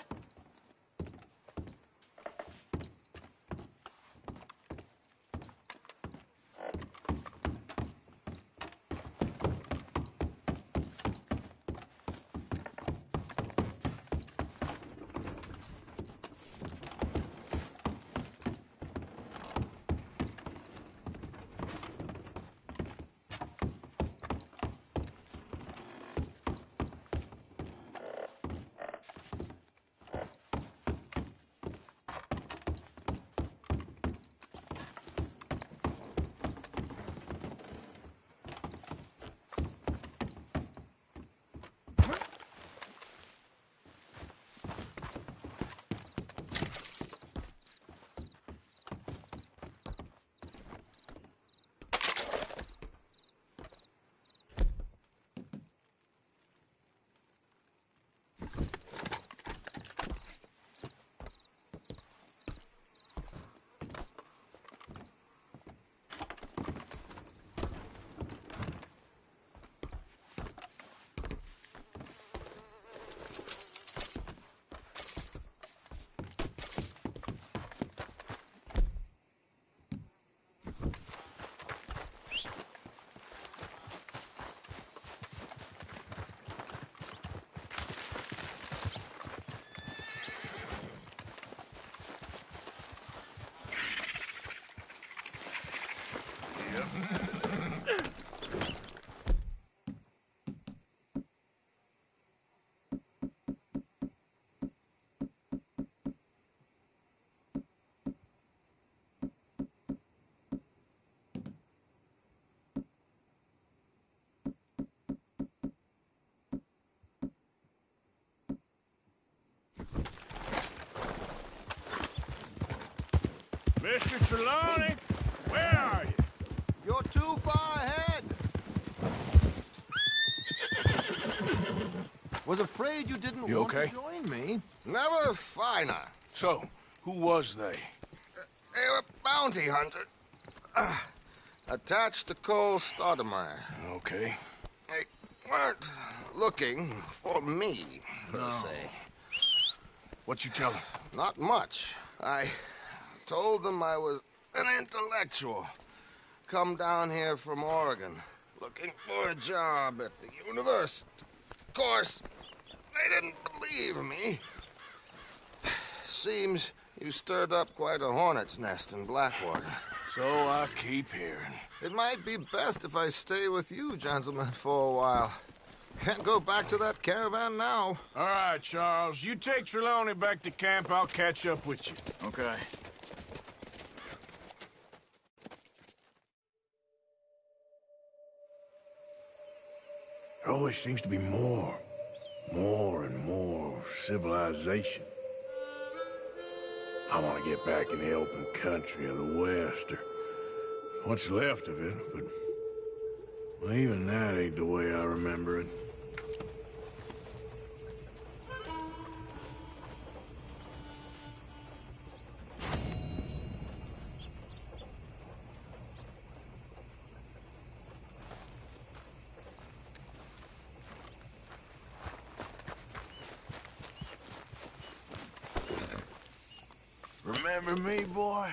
Mr. Trelawney, where are you? You're too far ahead. Was afraid you didn't You want okay? to join me. Never finer. So, who was they? They were bounty hunters. Attached to Cole Stoudemire. Okay. They weren't looking for me, per se. What you tell them? Not much. I told them I was an intellectual. Come down here from Oregon, looking for a job at the university. Of course, they didn't believe me. Seems you stirred up quite a hornet's nest in Blackwater. So I keep hearing. It might be best if I stay with you, gentlemen, for a while. Can't go back to that caravan now. All right, Charles. You take Trelawney back to camp. I'll catch up with you. Okay. There always seems to be more and more civilization. I want to get back in the open country of the West, or what's left of it, but well, even that ain't the way I remember it. Remember me, boy?